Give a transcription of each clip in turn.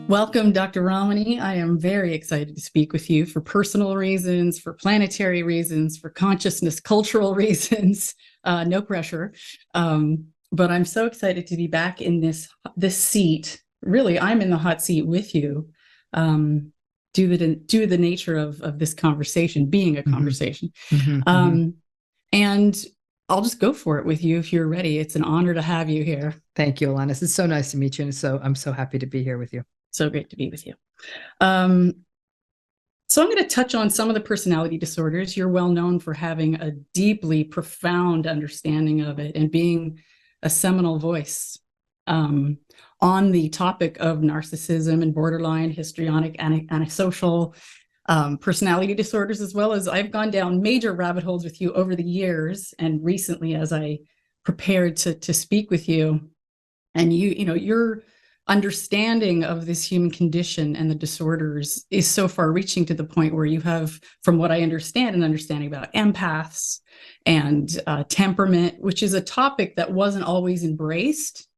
Welcome, Dr. Ramani. I am very excited to speak with you for personal reasons, for planetary reasons, for consciousness, cultural reasons. No pressure. But I'm so excited to be back in this seat. Really, I'm in the hot seat with you, due to the nature of this conversation being a conversation. And I'll just go for it with you if you're ready. It's an honor to have you here. Thank you, Alanis. It's so nice to meet you. And I'm so happy to be here with you. So great to be with you. So I'm going to touch on some of the personality disorders. You're well known for having a deeply profound understanding of it and being a seminal voice on the topic of narcissism and borderline, histrionic, antisocial personality disorders, as well as I've gone down major rabbit holes with you over the years and recently as I prepared to speak with you. And you're understanding of this human condition and the disorders is so far reaching to the point where you have, from what I understand, an understanding about empaths and temperament, which is a topic that wasn't always embraced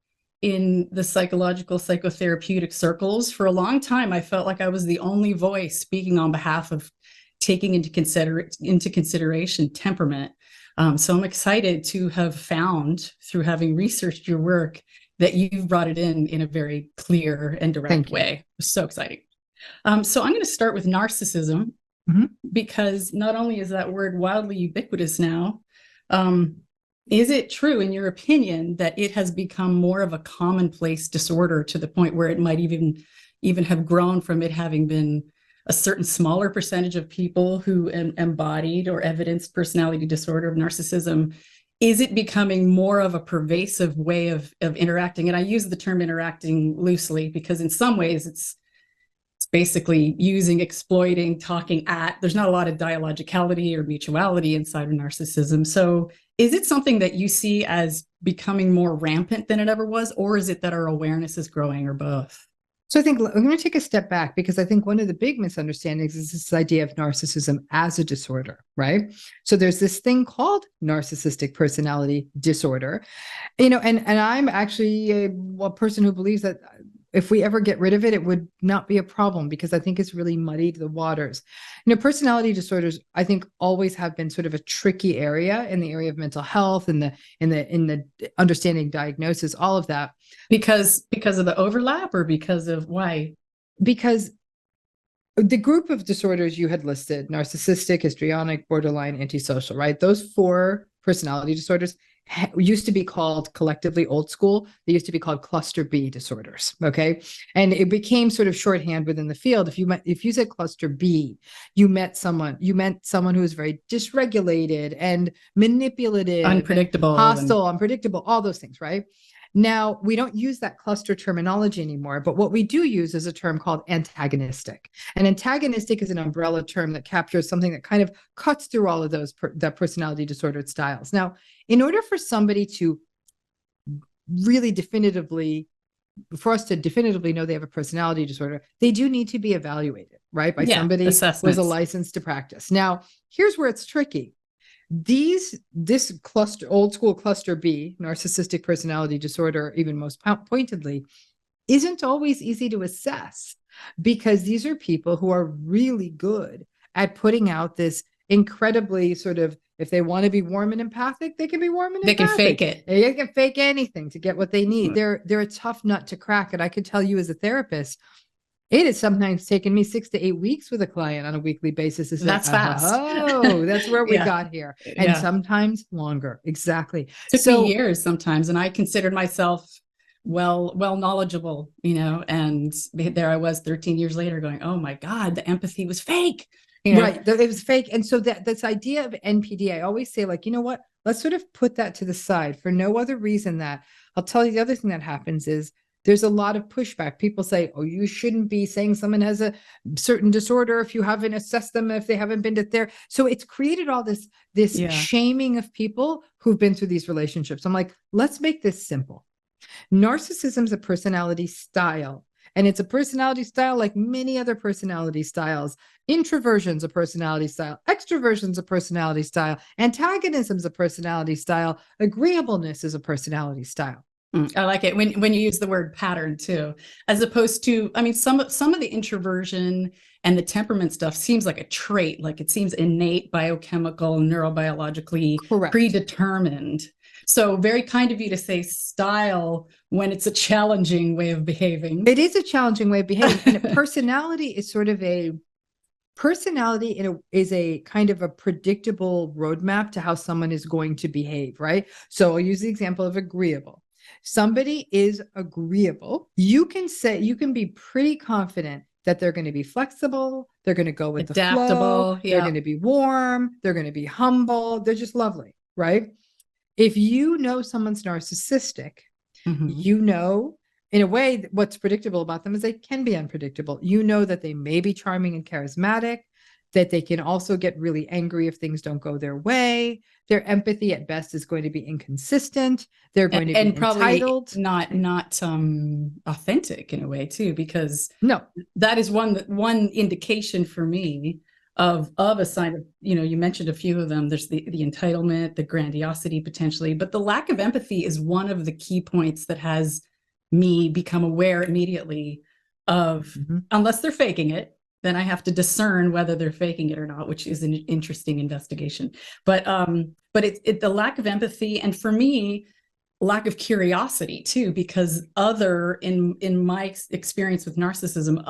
in the psychological psychotherapeutic circles. For a long time, I felt like I was the only voice speaking on behalf of taking into consideration temperament. So I'm excited to have found, through having researched your work, that you've brought it in a very clear and direct way. So exciting. So I'm going to start with narcissism, because not only is that word wildly ubiquitous now, is it true, in your opinion, that it has become more of a commonplace disorder to the point where it might even have grown from it having been a certain smaller percentage of people who embodied or evidenced personality disorder of narcissism? Is it becoming more of a pervasive way of interacting? And I use the term interacting loosely because in some ways it's basically using, exploiting, talking at. There's not a lot of dialogicality or mutuality inside of narcissism. So is it something that you see as becoming more rampant than it ever was? Or is it that our awareness is growing, or both? So I think I'm going to take a step back, because I think one of the big misunderstandings is this idea of narcissism as a disorder, right? So there's this thing called narcissistic personality disorder, and I'm actually a person who believes that if we ever get rid of it, it would not be a problem, because I think it's really muddied the waters. Personality disorders, I think, always have been sort of a tricky area in the area of mental health and in the understanding diagnosis, all of that. Because of the overlap, or because of why? Because the group of disorders you had listed, narcissistic, histrionic, borderline, antisocial, right? Those 4 personality disorders used to be called, collectively, old school, they used to be called cluster B disorders. Okay. And it became sort of shorthand within the field. If you said cluster B, you meant someone who was very dysregulated and manipulative, unpredictable, and hostile, unpredictable, all those things, right? Now, we don't use that cluster terminology anymore, but what we do use is a term called antagonistic. And antagonistic is an umbrella term that captures something that kind of cuts through all of those that personality disordered styles. Now, in order for somebody to really for us to definitively know they have a personality disorder, they do need to be evaluated, right? By somebody who has a license to practice. Now, here's where it's tricky. This cluster, old school cluster B, narcissistic personality disorder, even most pointedly, isn't always easy to assess, because these are people who are really good at putting out this incredibly sort of, if they want to be warm and empathic, they can be warm and empathic. They can fake it. They can fake anything to get what they need. They're a tough nut to crack. And I could tell you, as a therapist, it has sometimes taken me 6 to 8 weeks with a client on a weekly basis. That's fast. Oh, that's where we got here. And sometimes longer. Exactly. Took me years sometimes. And I considered myself well knowledgeable, and there I was 13 years later going, oh my God, the empathy was fake. Right. It was fake. And so this idea of NPD, I always say, like, you know what, let's sort of put that to the side for no other reason that I'll tell you the other thing that happens is there's a lot of pushback. People say, oh, you shouldn't be saying someone has a certain disorder if you haven't assessed them, if they haven't been to therapy. So it's created all this shaming of people who've been through these relationships. I'm like, let's make this simple. Narcissism is a personality style. And it's a personality style like many other personality styles. Introversion's a personality style. Extroversion's a personality style. Antagonism's a personality style. Agreeableness is a personality style. I like it when you use the word pattern too, as opposed to, I mean, some of the introversion and the temperament stuff seems like a trait, like it seems innate, biochemical, neurobiologically Correct. predetermined. So very kind of you to say style when it's a challenging way of behaving. It is a challenging way of behaving. And personality is sort of a personality is a kind of a predictable roadmap to how someone is going to behave, right? So I'll use the example of agreeable. Somebody is agreeable. You can be pretty confident that they're going to be flexible. They're going to go with Adaptable, the flow. yeah. They're going to be warm. They're going to be humble. They're just lovely, right? If you know someone's narcissistic, you know, in a way, what's predictable about them is they can be unpredictable. You know that they may be charming and charismatic, that they can also get really angry if things don't go their way. Their empathy at best is going to be inconsistent. They're going to be entitled. Not authentic in a way too, because no, that is one indication for me of a sign of, you know, you mentioned a few of them. There's the entitlement, the grandiosity potentially, but the lack of empathy is one of the key points that has me become aware immediately of, unless they're faking it, then I have to discern whether they're faking it or not, which is an interesting investigation. But it's the lack of empathy, and for me, lack of curiosity too, because in my experience with narcissism,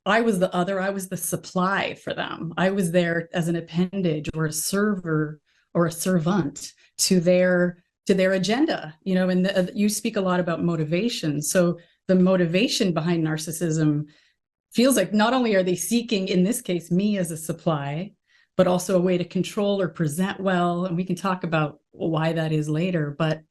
I was the supply for them. I was there as an appendage or a server or a servant to their agenda, you know. And you speak a lot about motivation. So the motivation behind narcissism feels like not only are they seeking, in this case, me as a supply, but also a way to control or present well. And we can talk about why that is later. But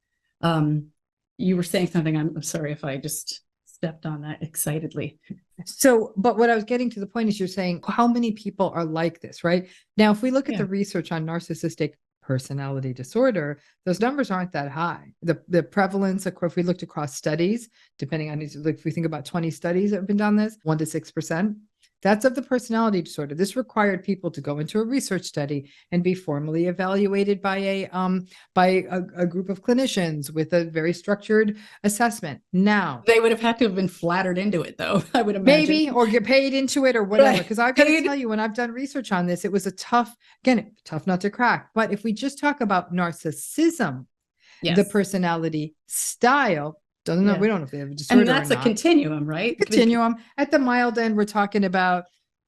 you were saying something. I'm sorry if I just stepped on that excitedly. So, but what I was getting to the point is you're saying how many people are like this, right? Now, if we look at the research on narcissistic personality disorder, those numbers aren't that high. The prevalence, of course, if we looked across studies, depending on, if we think about 20 studies that have been done this, 1 to 6%. That's of the personality disorder. This required people to go into a research study and be formally evaluated by a group of clinicians with a very structured assessment. Now, they would have had to have been flattered into it, though, I would imagine. Maybe, or get paid into it or whatever. Because I've got to tell you, when I've done research on this, it was tough nut to crack. But if we just talk about narcissism, the personality style, we don't know if they have a disorder or not. And that's a continuum, right? Continuum. At the mild end, we're talking about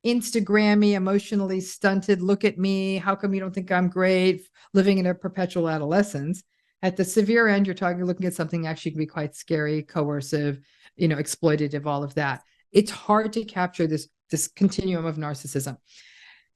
Instagrammy, emotionally stunted, look at me, how come you don't think I'm great, living in a perpetual adolescence. At the severe end, you're looking at something actually can be quite scary, coercive, you know, exploitative, all of that. It's hard to capture this continuum of narcissism.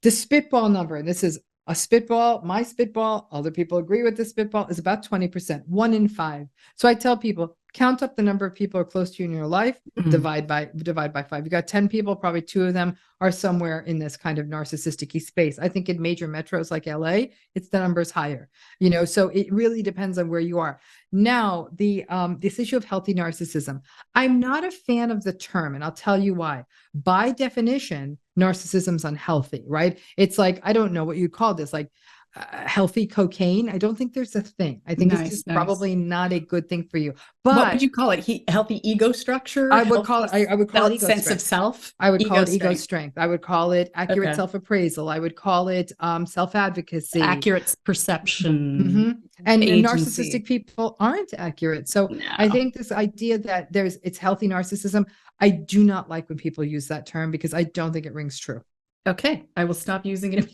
The spitball number, and this is a spitball, my spitball, other people agree with this spitball, is about 20%, 1 in 5. So I tell people, count up the number of people who are close to you in your life, divide by 5. You got 10 people, probably 2 of them are somewhere in this kind of narcissistic-y space. I think in major metros like LA, the number's higher, you know, so it really depends on where you are. Now, this issue of healthy narcissism, I'm not a fan of the term, and I'll tell you why. By definition, narcissism's unhealthy, right? It's like, I don't know what you call this, like healthy cocaine. I don't think there's a thing. I think it's just probably not a good thing for you. But what would you call it? Healthy ego structure? I would call it ego sense of self. I would call it ego strength. I would call it accurate self-appraisal. I would call it self-advocacy, accurate perception. And narcissistic people aren't accurate. So I think this idea that it's healthy narcissism, I do not like when people use that term because I don't think it rings true. Okay, I will stop using it.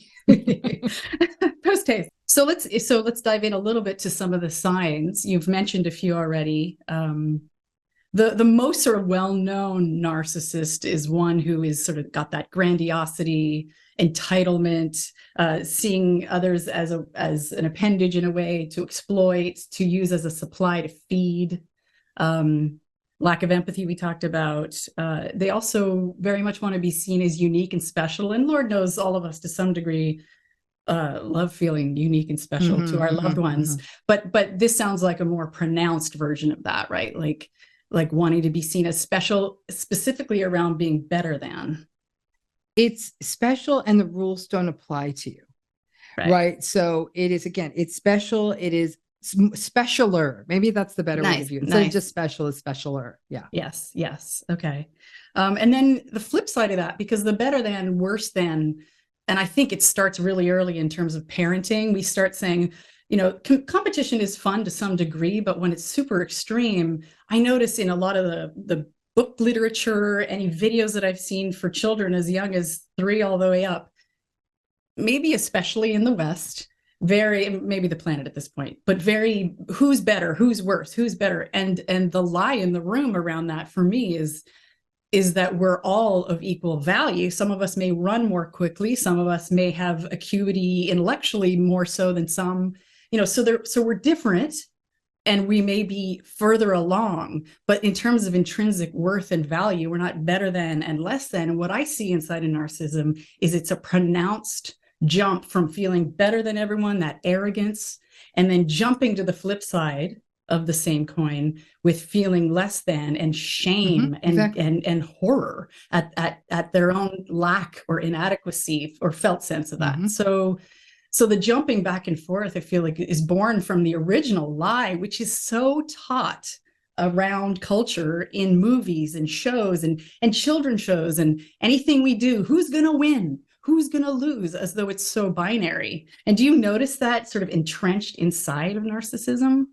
Post haste. So let's dive in a little bit to some of the signs. You've mentioned a few already. The most sort of well-known narcissist is one who is sort of got that grandiosity, entitlement, seeing others as an appendage in a way to exploit, to use as a supply to feed. Lack of empathy we talked about. They also very much want to be seen as unique and special. And Lord knows all of us to some degree love feeling unique and special to our loved ones. But this sounds like a more pronounced version of that, right? Like wanting to be seen as special, specifically around being better than. It's special and the rules don't apply to you. Right. So it is, again, it's special. It is specialer. Maybe that's the better way to view it. Instead of just special, is specialer. Yeah. Yes. Yes. Okay. And then the flip side of that, because the better than, worse than, and I think it starts really early in terms of parenting. We start saying, you know, competition is fun to some degree, but when it's super extreme, I notice in a lot of the book literature, any videos that I've seen for children as young as 3 all the way up, maybe especially in the West, very, maybe the planet at this point, but very, who's better, who's worse, who's better. And the lie in the room around that for me is that we're all of equal value. Some of us may run more quickly. Some of us may have acuity intellectually more so than some, you know, so we're different and we may be further along, but in terms of intrinsic worth and value, we're not better than and less than. And what I see inside of narcissism is it's a pronounced jump from feeling better than everyone, that arrogance, and then jumping to the flip side of the same coin with feeling less than and shame and horror at their own lack or inadequacy or felt sense of that. So the jumping back and forth, I feel like, is born from the original lie, which is so taught around culture in movies and shows and children's shows and anything we do. Who's going to win? Who's going to lose? As though it's so binary. And do you notice that sort of entrenched inside of narcissism?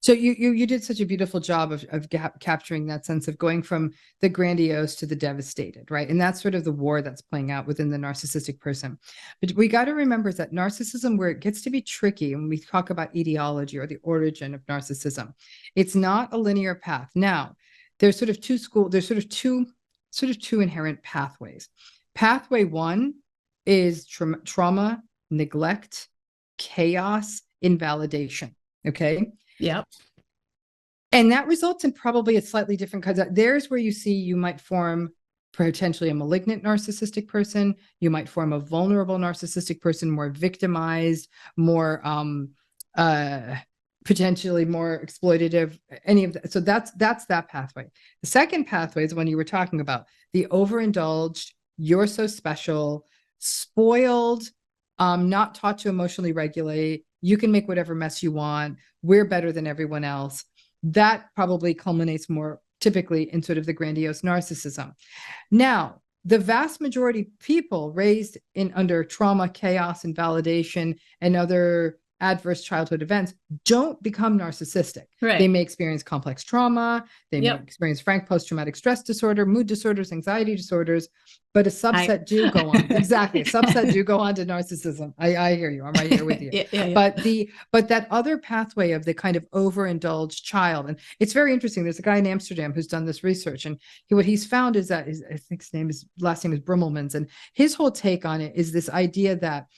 So you did such a beautiful job of capturing that sense of going from the grandiose to the devastated, right? And that's sort of the war that's playing out within the narcissistic person. But we got to remember that narcissism, where it gets to be tricky when we talk about etiology or the origin of narcissism, it's not a linear path. Now, there's sort of two inherent pathways. Pathway one is trauma, neglect, chaos, invalidation. Okay. Yep. And that results in probably a slightly different kind of, there's where you see you might form potentially a malignant narcissistic person. You might form a vulnerable narcissistic person, more victimized, more potentially more exploitative, any of that. So that's that pathway. The second pathway is the one you were talking about, the overindulged, you're so special, spoiled, not taught to emotionally regulate. You can make whatever mess you want. We're better than everyone else. That probably culminates more typically in sort of the grandiose narcissism. Now, the vast majority of people raised under trauma, chaos, invalidation, and other adverse childhood events don't become narcissistic. Right. They may experience complex trauma. They may experience frank post-traumatic stress disorder, mood disorders, anxiety disorders, but a subset do go on. Exactly. A subset do go on to narcissism. I hear you. I'm right here with you. But that other pathway of the kind of overindulged child, and it's very interesting. There's a guy in Amsterdam who's done this research, and what he's found is that I think his last name is Brummelmans, and his whole take on it is this idea that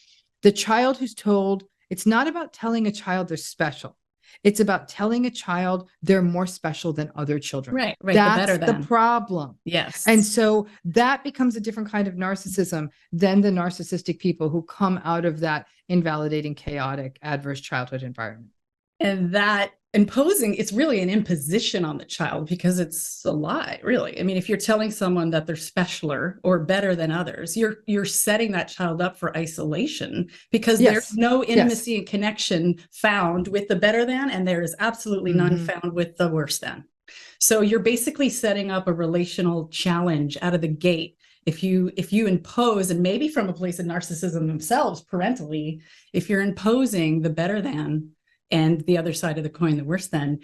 the child who's told, it's not about telling a child they're special. It's about telling a child they're more special than other children. Right. That's the problem. Yes. And so that becomes a different kind of narcissism than the narcissistic people who come out of that invalidating, chaotic, adverse childhood environment. And that it's really an imposition on the child, because it's a lie, really. I mean, if you're telling someone that they're specialer or better than others, you're setting that child up for isolation, because there's no intimacy and connection found with the better than, and there is absolutely none found with the worse than. So you're basically setting up a relational challenge out of the gate. If you impose, and maybe from a place of narcissism themselves, parentally, if you're imposing the better than and the other side of the coin, the worse than,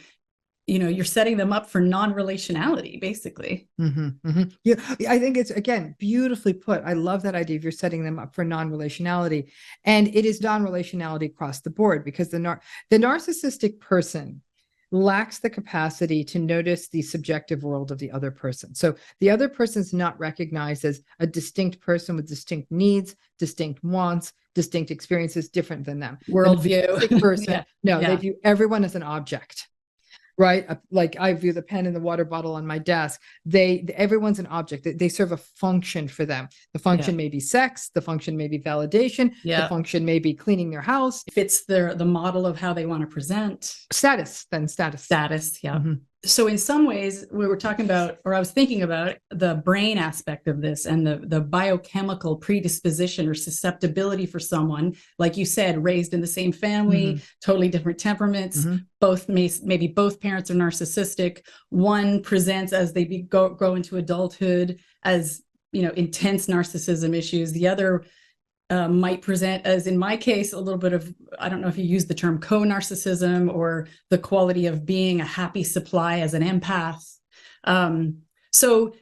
you're setting them up for non-relationality, basically. Yeah, I think it's, again, beautifully put. I love that idea of you're setting them up for non-relationality. And it is non-relationality across the board, because the narcissistic person lacks the capacity to notice the subjective world of the other person. So the other person's not recognized as a distinct person with distinct needs, distinct wants, distinct experiences different than them. Worldview. Person, they view everyone as an object. Right? Like I view the pen and the water bottle on my desk. Everyone's an object. They serve a function for them. The function may be sex. The function may be validation. The function may be cleaning their house. If it's the model of how they want to present. Status. Status. Yeah. So in some ways, we were talking about, or I was thinking about the brain aspect of this and the biochemical predisposition or susceptibility for someone, like you said, raised in the same family, totally different temperaments, both maybe both parents are narcissistic. One presents as they grow into adulthood as, intense narcissism issues. The other might present as, in my case, a little bit of, I don't know if you use the term co-narcissism, or the quality of being a happy supply as an empath. So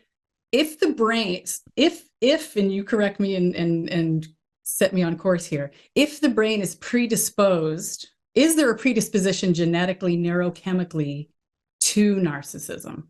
if the brain, and you correct me and set me on course here, if the brain is predisposed, is there a predisposition genetically, neurochemically to narcissism?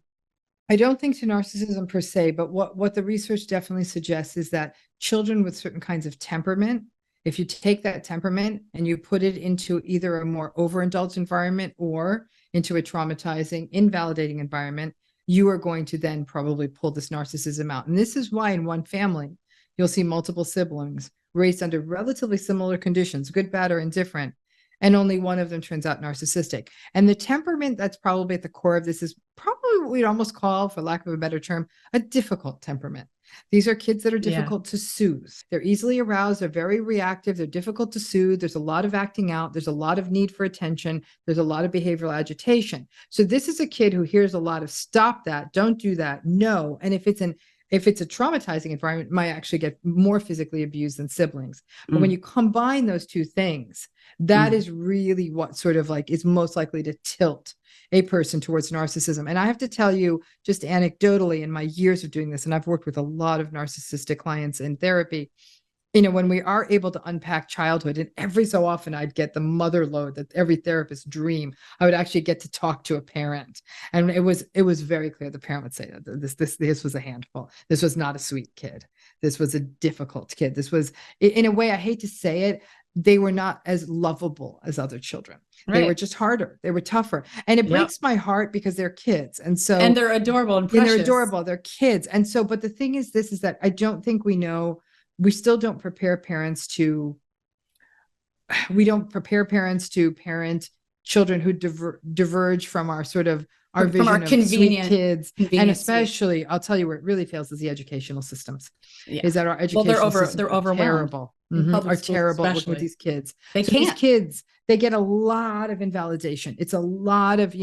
I don't think to narcissism per se, but what the research definitely suggests is that children with certain kinds of temperament, if you take that temperament and you put it into either a more overindulged environment or into a traumatizing, invalidating environment, you are going to then probably pull this narcissism out. And this is why in one family, you'll see multiple siblings raised under relatively similar conditions, good, bad, or indifferent, and only one of them turns out narcissistic. And the temperament that's probably at the core of this is probably what we'd almost call, for lack of a better term, a difficult temperament. These are kids that are difficult to soothe. They're easily aroused. They're very reactive. They're difficult to soothe. There's a lot of acting out. There's a lot of need for attention. There's a lot of behavioral agitation. So this is a kid who hears a lot of stop that, don't do that, no. And if it's a traumatizing environment, it might actually get more physically abused than siblings. But when you combine those two things, that is really what sort of like is most likely to tilt a person towards narcissism. And I have to tell you, just anecdotally, in my years of doing this, and I've worked with a lot of narcissistic clients in therapy, when we are able to unpack childhood, and every so often I'd get the mother load that every therapist's dream, I would actually get to talk to a parent. And it was very clear. The parent would say that this was a handful. This was not a sweet kid. This was a difficult kid. This was, in a way, I hate to say it, they were not as lovable as other children. Right. They were just harder. They were tougher. And it breaks my heart because they're kids. And they're adorable and precious. And they're adorable. They're kids. And so, but the thing is that I don't think we still don't prepare parents to parent children who diverge from our sort of our vision of sweet kids. And especially, I'll tell you where it really fails is the educational systems. Is that our education systems they're overwhelmed. Terrible. Are terrible working with these kids. These kids, they get a lot of invalidation. It's a lot of,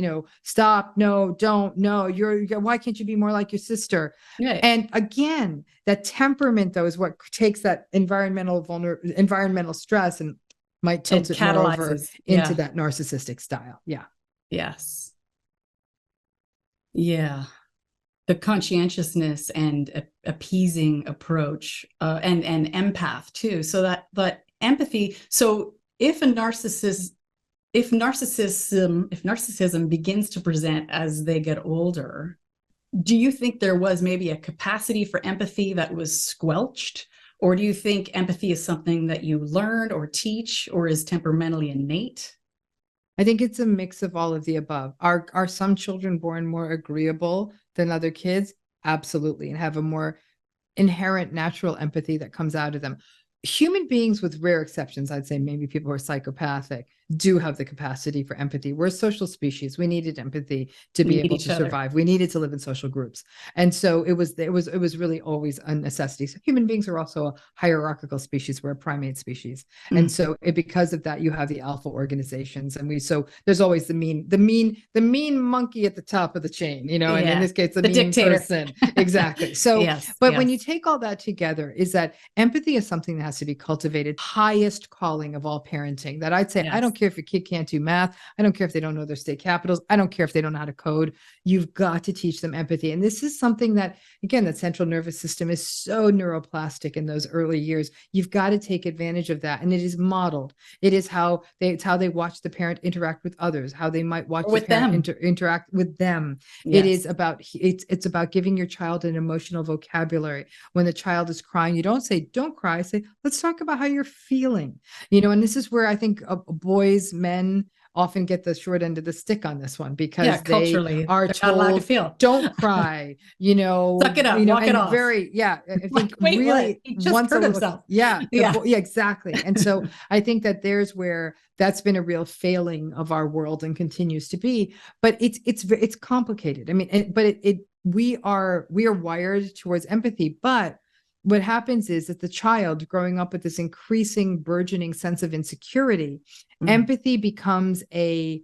stop, no, don't, no, why can't you be more like your sister? Right. And again, that temperament though is what takes that environmental stress and might tilt it more over into that narcissistic style. Yeah. Yes. Yeah. The conscientiousness and appeasing approach, and empath too. So that empathy. So if narcissism begins to present as they get older, do you think there was maybe a capacity for empathy that was squelched? Or do you think empathy is something that you learn or teach or is temperamentally innate? I think it's a mix of all of the above. Are some children born more agreeable than other kids? Absolutely. And have a more inherent natural empathy that comes out of them. Human beings, with rare exceptions, I'd say maybe people who are psychopathic, do have the capacity for empathy. We're a social species. We needed empathy to be able to survive. We needed to live in social groups. And so it was really always a necessity. So human beings are also a hierarchical species. We're a primate species. And so because of that, you have the alpha organizations. And so there's always the mean monkey at the top of the chain, and in this case, the mean dictator person. Exactly. So, when you take all that together, is that empathy is something that has to be cultivated, highest calling of all parenting, that I'd say, I don't care if your kid can't do math. I don't care if they don't know their state capitals. I don't care if they don't know how to code. You've got to teach them empathy. And this is something that, again, that central nervous system is so neuroplastic in those early years. You've got to take advantage of that. And it is modeled. It's how they watch the parent interact with others, how they might watch the parent interact with them. It is about, it's about giving your child an emotional vocabulary. When the child is crying, you don't say, don't cry. Say, let's talk about how you're feeling, and this is where I think boys, men often get the short end of the stick on this one because they culturally, are they're not allowed to told, feel. don't cry, Suck it up, walk it and off. I think Wait, really what? He just once hurt a little, himself. yeah, exactly. And so I think that there's where that's been a real failing of our world and continues to be, but it's complicated. I mean, we are wired towards empathy, but what happens is that the child growing up with this increasing burgeoning sense of insecurity, empathy becomes an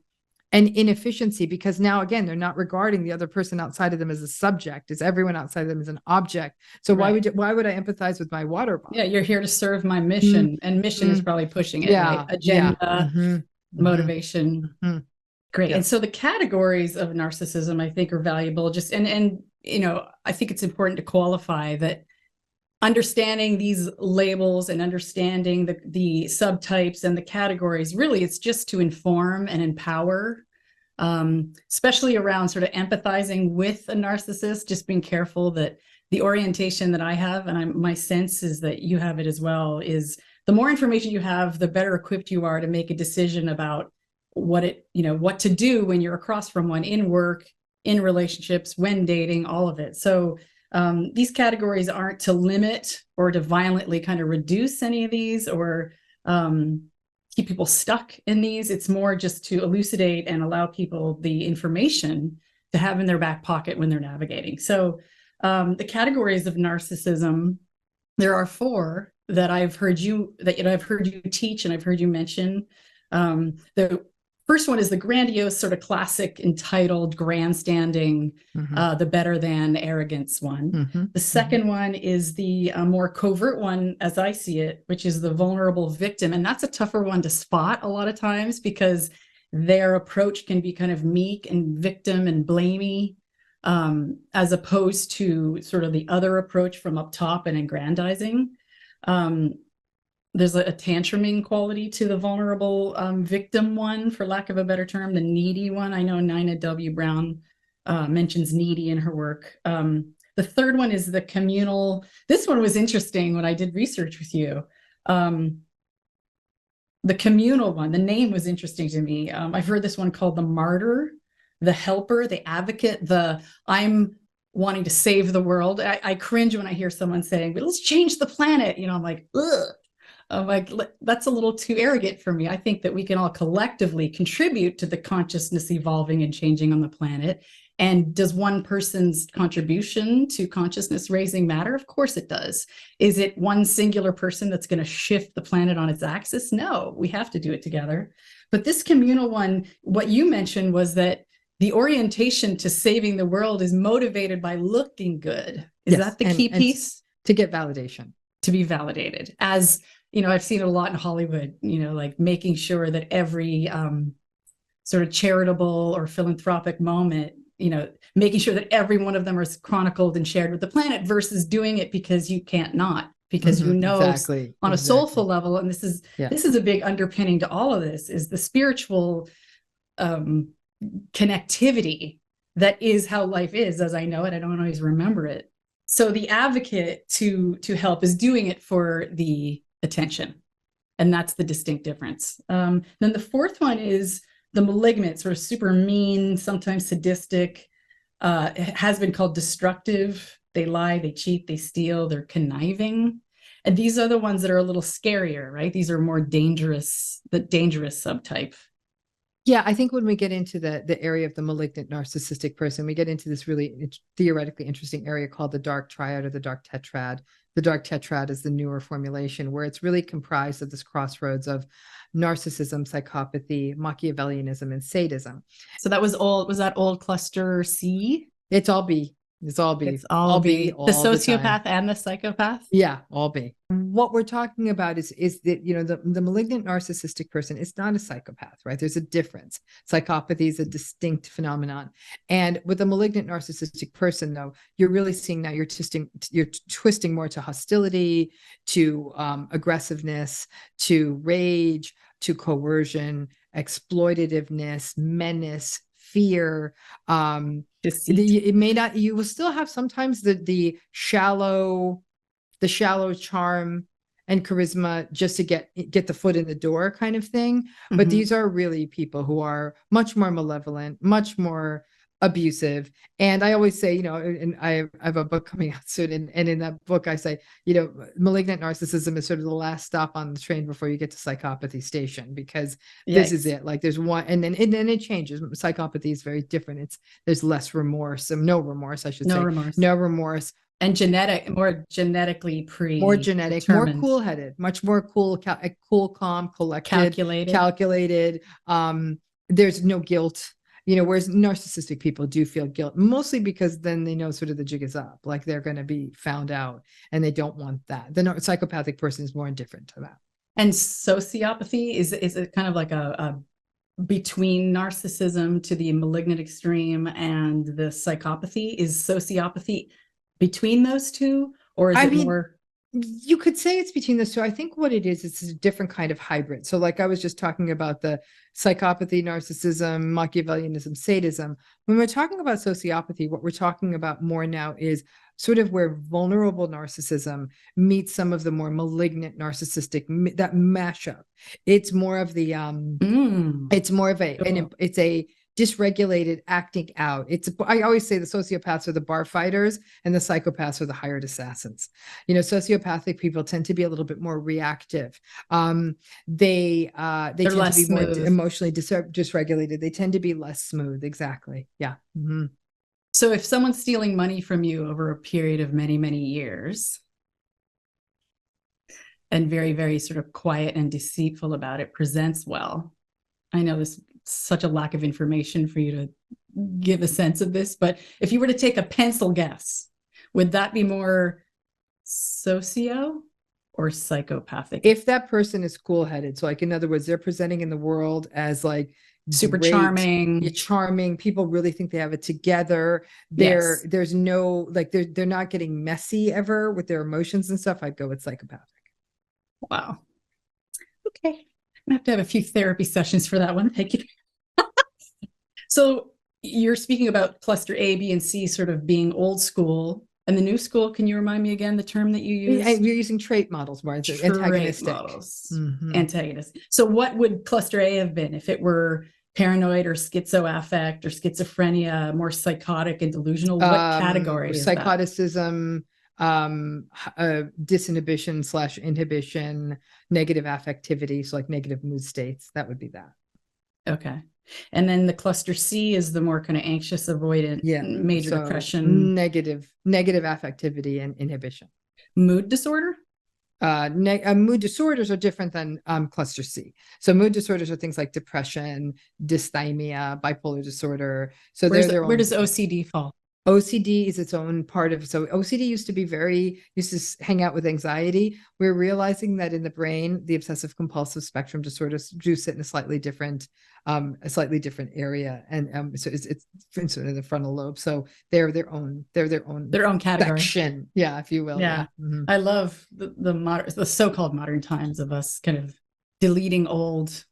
inefficiency, because now again, they're not regarding the other person outside of them as a subject, as everyone outside of them as an object. So why would I empathize with my water bottle? Yeah, you're here to serve my mission, and mission is probably pushing it, right? Agenda, motivation. Great. And so the categories of narcissism, I think, are valuable. Just and I think it's important to qualify that understanding these labels and understanding the subtypes and the categories, really, it's just to inform and empower, especially around sort of empathizing with a narcissist, just being careful that the orientation that I have, and my sense is that you have it as well, is the more information you have, the better equipped you are to make a decision about what to do when you're across from one, in work, in relationships, when dating, all of it. So these categories aren't to limit or to violently kind of reduce any of these or keep people stuck in these. It's more just to elucidate and allow people the information to have in their back pocket when they're navigating. So the categories of narcissism, there are 4 that I've heard you teach and I've heard you mention. The first one is the grandiose, sort of classic, entitled, grandstanding, the better than arrogance one. The second one is the more covert one, as I see it, which is the vulnerable victim. And that's a tougher one to spot a lot of times because their approach can be kind of meek and victim and blamey, as opposed to sort of the other approach from up top and aggrandizing. There's a tantruming quality to the vulnerable victim one, for lack of a better term, the needy one. I know Nina W. Brown mentions needy in her work. The third one is the communal. This one was interesting when I did research with you. The communal one, the name was interesting to me. I've heard this one called the martyr, the helper, the advocate, I'm wanting to save the world. I cringe when I hear someone saying, but let's change the planet. I'm like, ugh. I'm like, that's a little too arrogant for me. I think that we can all collectively contribute to the consciousness evolving and changing on the planet. And does one person's contribution to consciousness raising matter? Of course it does. Is it one singular person that's going to shift the planet on its axis? No, we have to do it together. But this communal one, what you mentioned was that the orientation to saving the world is motivated by looking good. Is that the key piece? To get validation. To be validated. As I've seen it a lot in Hollywood, like making sure that every sort of charitable or philanthropic moment, making sure that every one of them is chronicled and shared with the planet versus doing it because you can't not, because on a soulful level, and this is a big underpinning to all of this, is the spiritual connectivity that is how life is as I know it. I don't always remember it. So the advocate to help is doing it for the attention. And that's the distinct difference. Then the fourth one is the malignant, sort of super mean, sometimes sadistic, has been called destructive. They lie, they cheat, they steal, they're conniving. And these are the ones that are a little scarier, right? These are more dangerous, the dangerous subtype. Yeah, I think when we get into the area of the malignant narcissistic person, we get into this really theoretically interesting area called the dark triad or the dark tetrad. The dark tetrad is the newer formulation where it's really comprised of this crossroads of narcissism, psychopathy, Machiavellianism, and sadism. So that was that old cluster C? It's all B. It's all B. It's all B. The sociopath and the psychopath? Yeah, all B. What we're talking about is that, the malignant narcissistic person is not a psychopath, right? There's a difference. Psychopathy is a distinct phenomenon. And with a malignant narcissistic person, though, you're really seeing now you're twisting more to hostility, to aggressiveness, to rage, to coercion, exploitativeness, menace, fear, it may not, you will still have sometimes the shallow charm and charisma just to get the foot in the door kind of thing. But Mhm. these are really people who are much more malevolent, much more abusive. And I always say, and I have a book coming out soon, and in that book I say, malignant narcissism is sort of the last stop on the train before you get to psychopathy station, because this is it. Like, there's one, and then it changes. Psychopathy is very different. There's less remorse, no remorse, I should say. No remorse. And more genetically more genetic, more cool-headed, much more cool, calm, collected, calculated. There's no guilt. Whereas narcissistic people do feel guilt, mostly because then they know sort of the jig is up, like they're going to be found out, and they don't want that. The psychopathic person is more indifferent to that. And sociopathy is it kind of like a between narcissism to the malignant extreme and the psychopathy? Is sociopathy between those two, or is it more? You could say it's between those two. I think what it is, it's a different kind of hybrid. So like I was just talking about the psychopathy, narcissism, Machiavellianism, sadism. When we're talking about sociopathy, what we're talking about more now is sort of where vulnerable narcissism meets some of the more malignant narcissistic, that mashup. It's more of the, it's more of it's a dysregulated acting out. I always say the sociopaths are the bar fighters and the psychopaths are the hired assassins. Sociopathic people tend to be a little bit more reactive. They tend to be more emotionally dysregulated. They tend to be less smooth. Exactly. Yeah. Mm-hmm. So if someone's stealing money from you over a period of many, many years and very, very sort of quiet and deceitful about it, presents well. I know this such a lack of information for you to give a sense of this, but if you were to take a pencil guess, would that be more socio or psychopathic? If that person is cool-headed, so like, in other words, they're presenting in the world as like super charming, people really think they have it together. There's no, like, they're not getting messy ever with their emotions and stuff, I'd go with psychopathic. Wow. Okay. I have to have a few therapy sessions for that one. Thank you. So you're speaking about cluster A, B, and C sort of being old school, and the new school. Can you remind me again the term that you use? You're using trait models more. It's antagonistic. Mm-hmm. Antagonist. So what would cluster A have been if it were paranoid or schizoaffect or schizophrenia, more psychotic and delusional? What category is psychoticism, disinhibition / inhibition, negative affectivity, so like negative mood states. That would be that. Okay. And then the cluster C is the more kind of anxious, avoidant, major depression, negative affectivity and inhibition. Mood disorder. Mood disorders are different than cluster C. So mood disorders are things like depression, dysthymia, bipolar disorder. So where does OCD fall? OCD is its own part of, so OCD used to hang out with anxiety. We're realizing that in the brain, the obsessive compulsive spectrum disorders do sit in a slightly different area. And so it's in the frontal lobe. So they're their own category section. Yeah, if you will. Yeah. Mm-hmm. I love the so-called modern times of us kind of deleting old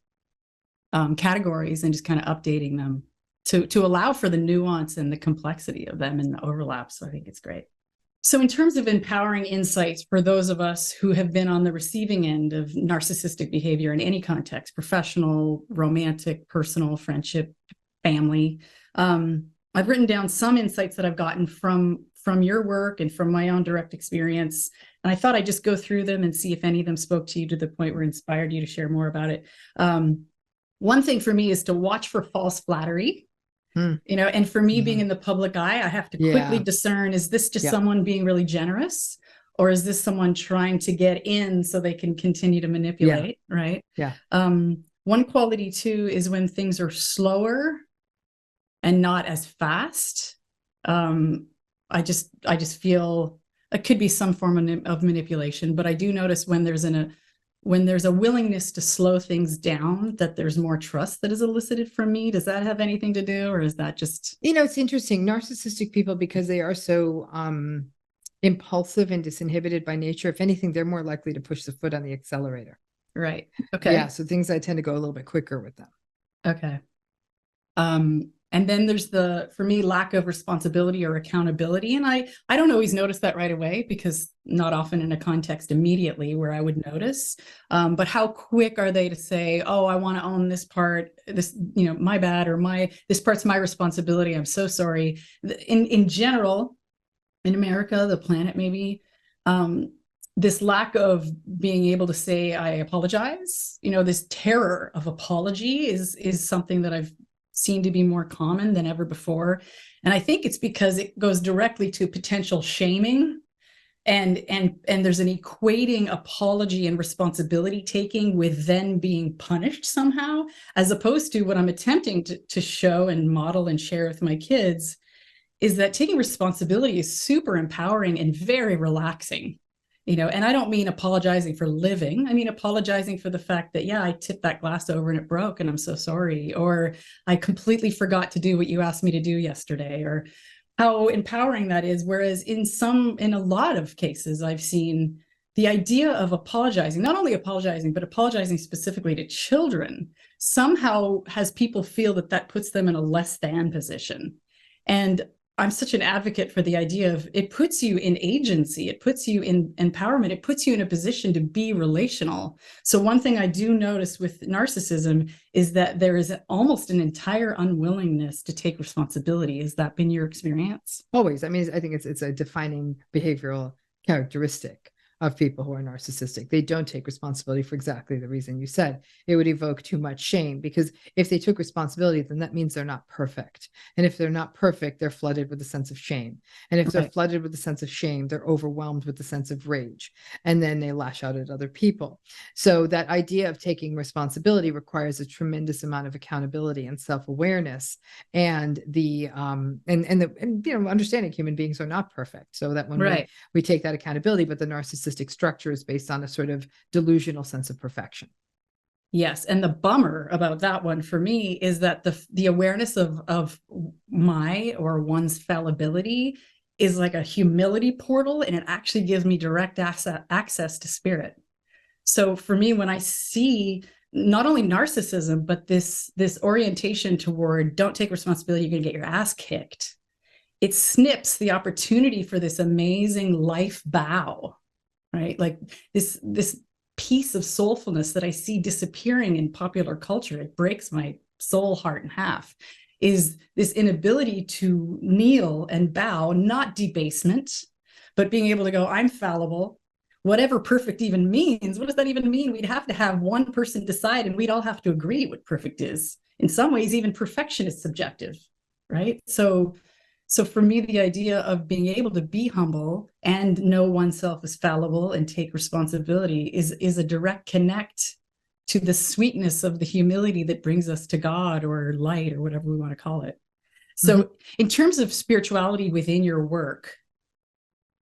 categories and just kind of updating them to allow for the nuance and the complexity of them and the overlap. So I think it's great. So in terms of empowering insights for those of us who have been on the receiving end of narcissistic behavior in any context, professional, romantic, personal, friendship, family, I've written down some insights that I've gotten from your work and from my own direct experience. And I thought I'd just go through them and see if any of them spoke to you to the point where inspired you to share more about it. One thing for me is to watch for false flattery. And for me, being in the public eye, I have to quickly discern, is this just someone being really generous, or is this someone trying to get in so they can continue to manipulate? Right. Yeah. One quality too is when things are slower and not as fast. I just feel it could be some form of manipulation, but I do notice when there's a willingness to slow things down, that there's more trust that is elicited from me. Does that have anything to do, or is that just... It's interesting. Narcissistic people, because they are so impulsive and disinhibited by nature, if anything, they're more likely to push the foot on the accelerator. Right. Okay. Yeah. So I tend to go a little bit quicker with them. Okay. And then there's for me, lack of responsibility or accountability. And I don't always notice that right away, because not often in a context immediately where I would notice. But how quick are they to say, oh, I want to own this part, this, my bad, or this part's my responsibility. I'm so sorry. In general, in America, the planet, maybe, this lack of being able to say, I apologize, this terror of apology is something that I've seen to be more common than ever before. And I think it's because it goes directly to potential shaming, and there's an equating apology and responsibility taking with then being punished somehow, as opposed to what I'm attempting to show and model and share with my kids, is that taking responsibility is super empowering and very relaxing. And I don't mean apologizing for living. I mean apologizing for the fact that, yeah, I tipped that glass over and it broke and I'm so sorry. Or I completely forgot to do what you asked me to do yesterday, or how empowering that is. Whereas in a lot of cases, I've seen the idea of apologizing, not only apologizing, but apologizing specifically to children, somehow has people feel that puts them in a less than position. And I'm such an advocate for the idea of, it puts you in agency, it puts you in empowerment, it puts you in a position to be relational. So one thing I do notice with narcissism is that there is almost an entire unwillingness to take responsibility. Has that been your experience? Always. I mean, I think it's a defining behavioral characteristic of people who are narcissistic. They don't take responsibility for exactly the reason you said. It would evoke too much shame, because if they took responsibility, then that means they're not perfect. And if they're not perfect, they're flooded with a sense of shame. And if they're flooded with a sense of shame, they're overwhelmed with the sense of rage. And then they lash out at other people. So that idea of taking responsibility requires a tremendous amount of accountability and self-awareness, and understanding human beings are not perfect. So that when we take that accountability, but the narcissistic structure is based on a sort of delusional sense of perfection. Yes. And the bummer about that one for me is that the awareness of my or one's fallibility is like a humility portal, and it actually gives me direct access to spirit. So for me, when I see not only narcissism, but this orientation toward don't take responsibility, you're going to get your ass kicked, it snips the opportunity for this amazing life bow. Right? Like this piece of soulfulness that I see disappearing in popular culture, it breaks my soul heart in half, is this inability to kneel and bow, not debasement, but being able to go, I'm fallible. Whatever perfect even means, what does that even mean? We'd have to have one person decide, and we'd all have to agree what perfect is. In some ways, even perfection is subjective, right? So for me, the idea of being able to be humble and know oneself as fallible and take responsibility is a direct connect to the sweetness of the humility that brings us to God or light or whatever we want to call it. So in terms of spirituality within your work,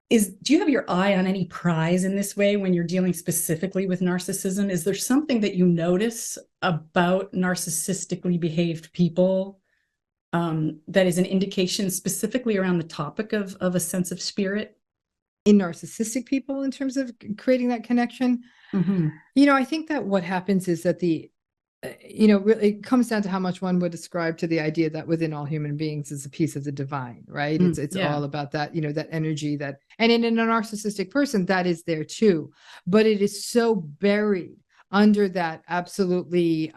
do you have your eye on any prize in this way when you're dealing specifically with narcissism? Is there something that you notice about narcissistically behaved people that is an indication specifically around the topic of a sense of spirit? In narcissistic people, in terms of creating that connection, I think that what happens is that really, it comes down to how much one would ascribe to the idea that within all human beings is a piece of the divine, right? It's all about that, that energy and in a narcissistic person, that is there too, but it is so buried under that absolutely,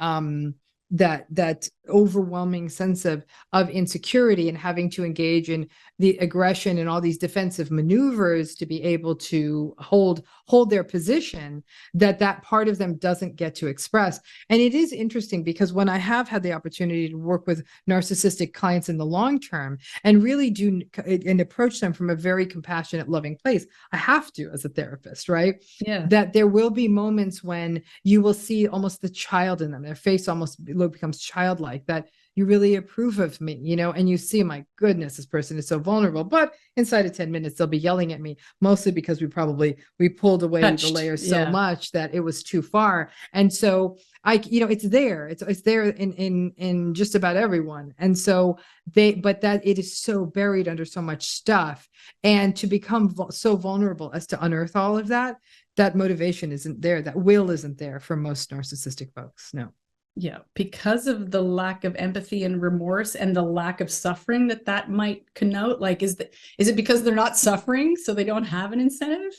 that overwhelming sense of insecurity and having to engage in the aggression and all these defensive maneuvers to be able to hold their position, that part of them doesn't get to express. And it is interesting because when I have had the opportunity to work with narcissistic clients in the long term and really do and approach them from a very compassionate, loving place, I have to as a therapist, right? Yeah. That there will be moments when you will see almost the child in them. Their face almost becomes childlike, that you really approve of me, and you see, my goodness, this person is so vulnerable. But inside of 10 minutes, they'll be yelling at me, mostly because we pulled away the layers so much that it was too far. And so it's there. It's there in just about everyone. And so but that it is so buried under so much stuff. And to become so vulnerable as to unearth all of that motivation isn't there. That will isn't there for most narcissistic folks. No. Yeah, because of the lack of empathy and remorse and the lack of suffering that might connote. Like, is it because they're not suffering, so they don't have an incentive?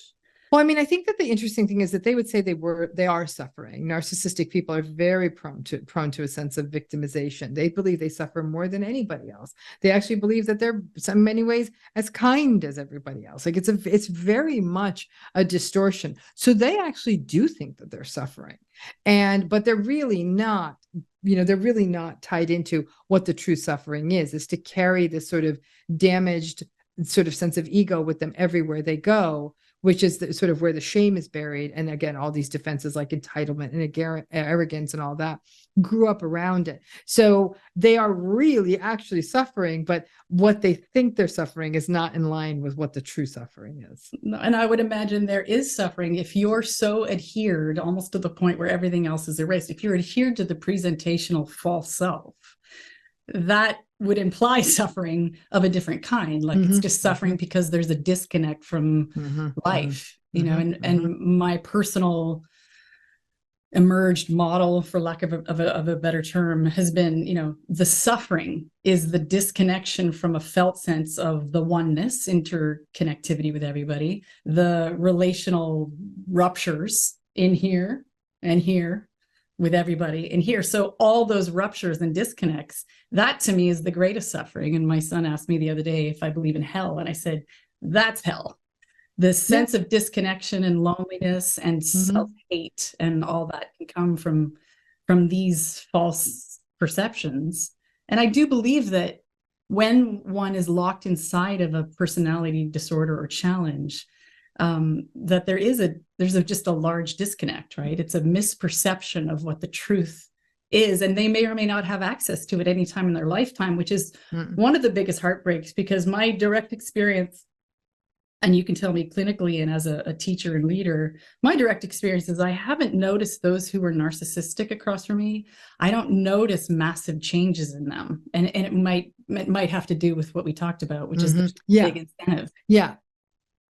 Well, I mean, I think that the interesting thing is that they would say they are suffering. Narcissistic people are very prone to a sense of victimization. They believe they suffer more than anybody else. They actually believe that they're in many ways as kind as everybody else. Like it's very much a distortion. So they actually do think that they're suffering. But they're really not, they're really not tied into what the true suffering is to carry this sort of damaged sort of sense of ego with them everywhere they go, which is sort of where the shame is buried. And again, all these defenses like entitlement and arrogance and all that grew up around it. So they are really actually suffering, but what they think they're suffering is not in line with what the true suffering is. And I would imagine there is suffering if you're so adhered almost to the point where everything else is erased. If you're adhered to the presentational false self, that would imply suffering of a different kind. Like it's just suffering because there's a disconnect from life, and my personal emerged model, for lack of a better term, has been, the suffering is the disconnection from a felt sense of the oneness, interconnectivity with everybody, the relational ruptures in here and here with everybody in here. So all those ruptures and disconnects, that to me is the greatest suffering. And my son asked me the other day if I believe in hell. And I said, that's hell. The sense of disconnection and loneliness and self-hate and all that can come from these false perceptions. And I do believe that when one is locked inside of a personality disorder or challenge, that there's just a large disconnect, right? It's a misperception of what the truth is, and they may or may not have access to it any time in their lifetime, which is one of the biggest heartbreaks, because my direct experience, and you can tell me clinically and as a teacher and leader, my direct experience is I haven't noticed those who were narcissistic across from me. I don't notice massive changes in them. And it might have to do with what we talked about, which is the big incentive.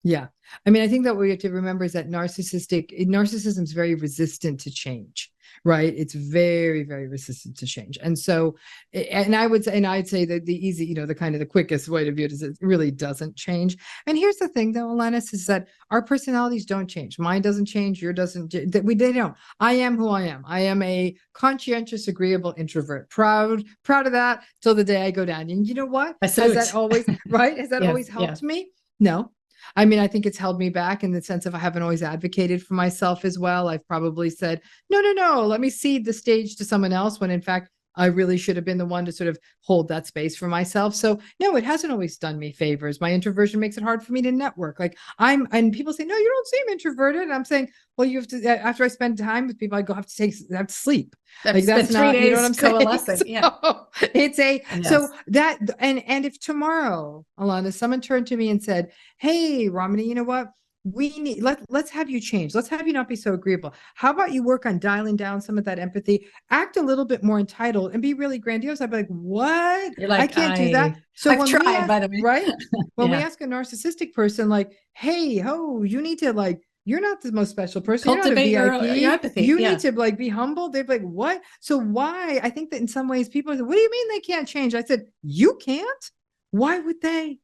Yeah. I mean, I think that what we have to remember is that narcissism is very resistant to change, right? It's very, very resistant to change. And so, I'd say that the easy, the kind of the quickest way to view it is it really doesn't change. And here's the thing though, Alanis, is that our personalities don't change. Mine doesn't change. Yours doesn't. They don't. I am who I am. I am a conscientious, agreeable introvert. Proud of that till the day I go down. And you know what? Has that always, right? Has that always helped me? No. I mean, I think it's held me back in the sense of I haven't always advocated for myself as well. I've probably said, no, let me cede the stage to someone else, when in fact, I really should have been the one to sort of hold that space for myself. So no, it hasn't always done me favors. My introversion makes it hard for me to network. And people say, no, you don't seem introverted. And I'm saying, well, you have to, after I spend time with people, I have to sleep. That's not, 3 days, you know what I'm saying? So it's so that, and if tomorrow, Alana, someone turned to me and said, hey, Ramani, you know what? Let's have you change. Let's have you not be so agreeable. How about you work on dialing down some of that empathy, act a little bit more entitled, and be really grandiose? I'd be like, what? You're like, I can't do that. So I've tried, by the way. Right? When we ask a narcissistic person, like, hey, you need to you're not the most special person. Cultivate you're not a VIP. your empathy. You need to be humble. They'd be like, what? So why? I think that in some ways people say, what do you mean they can't change? I said, you can't? Why would they?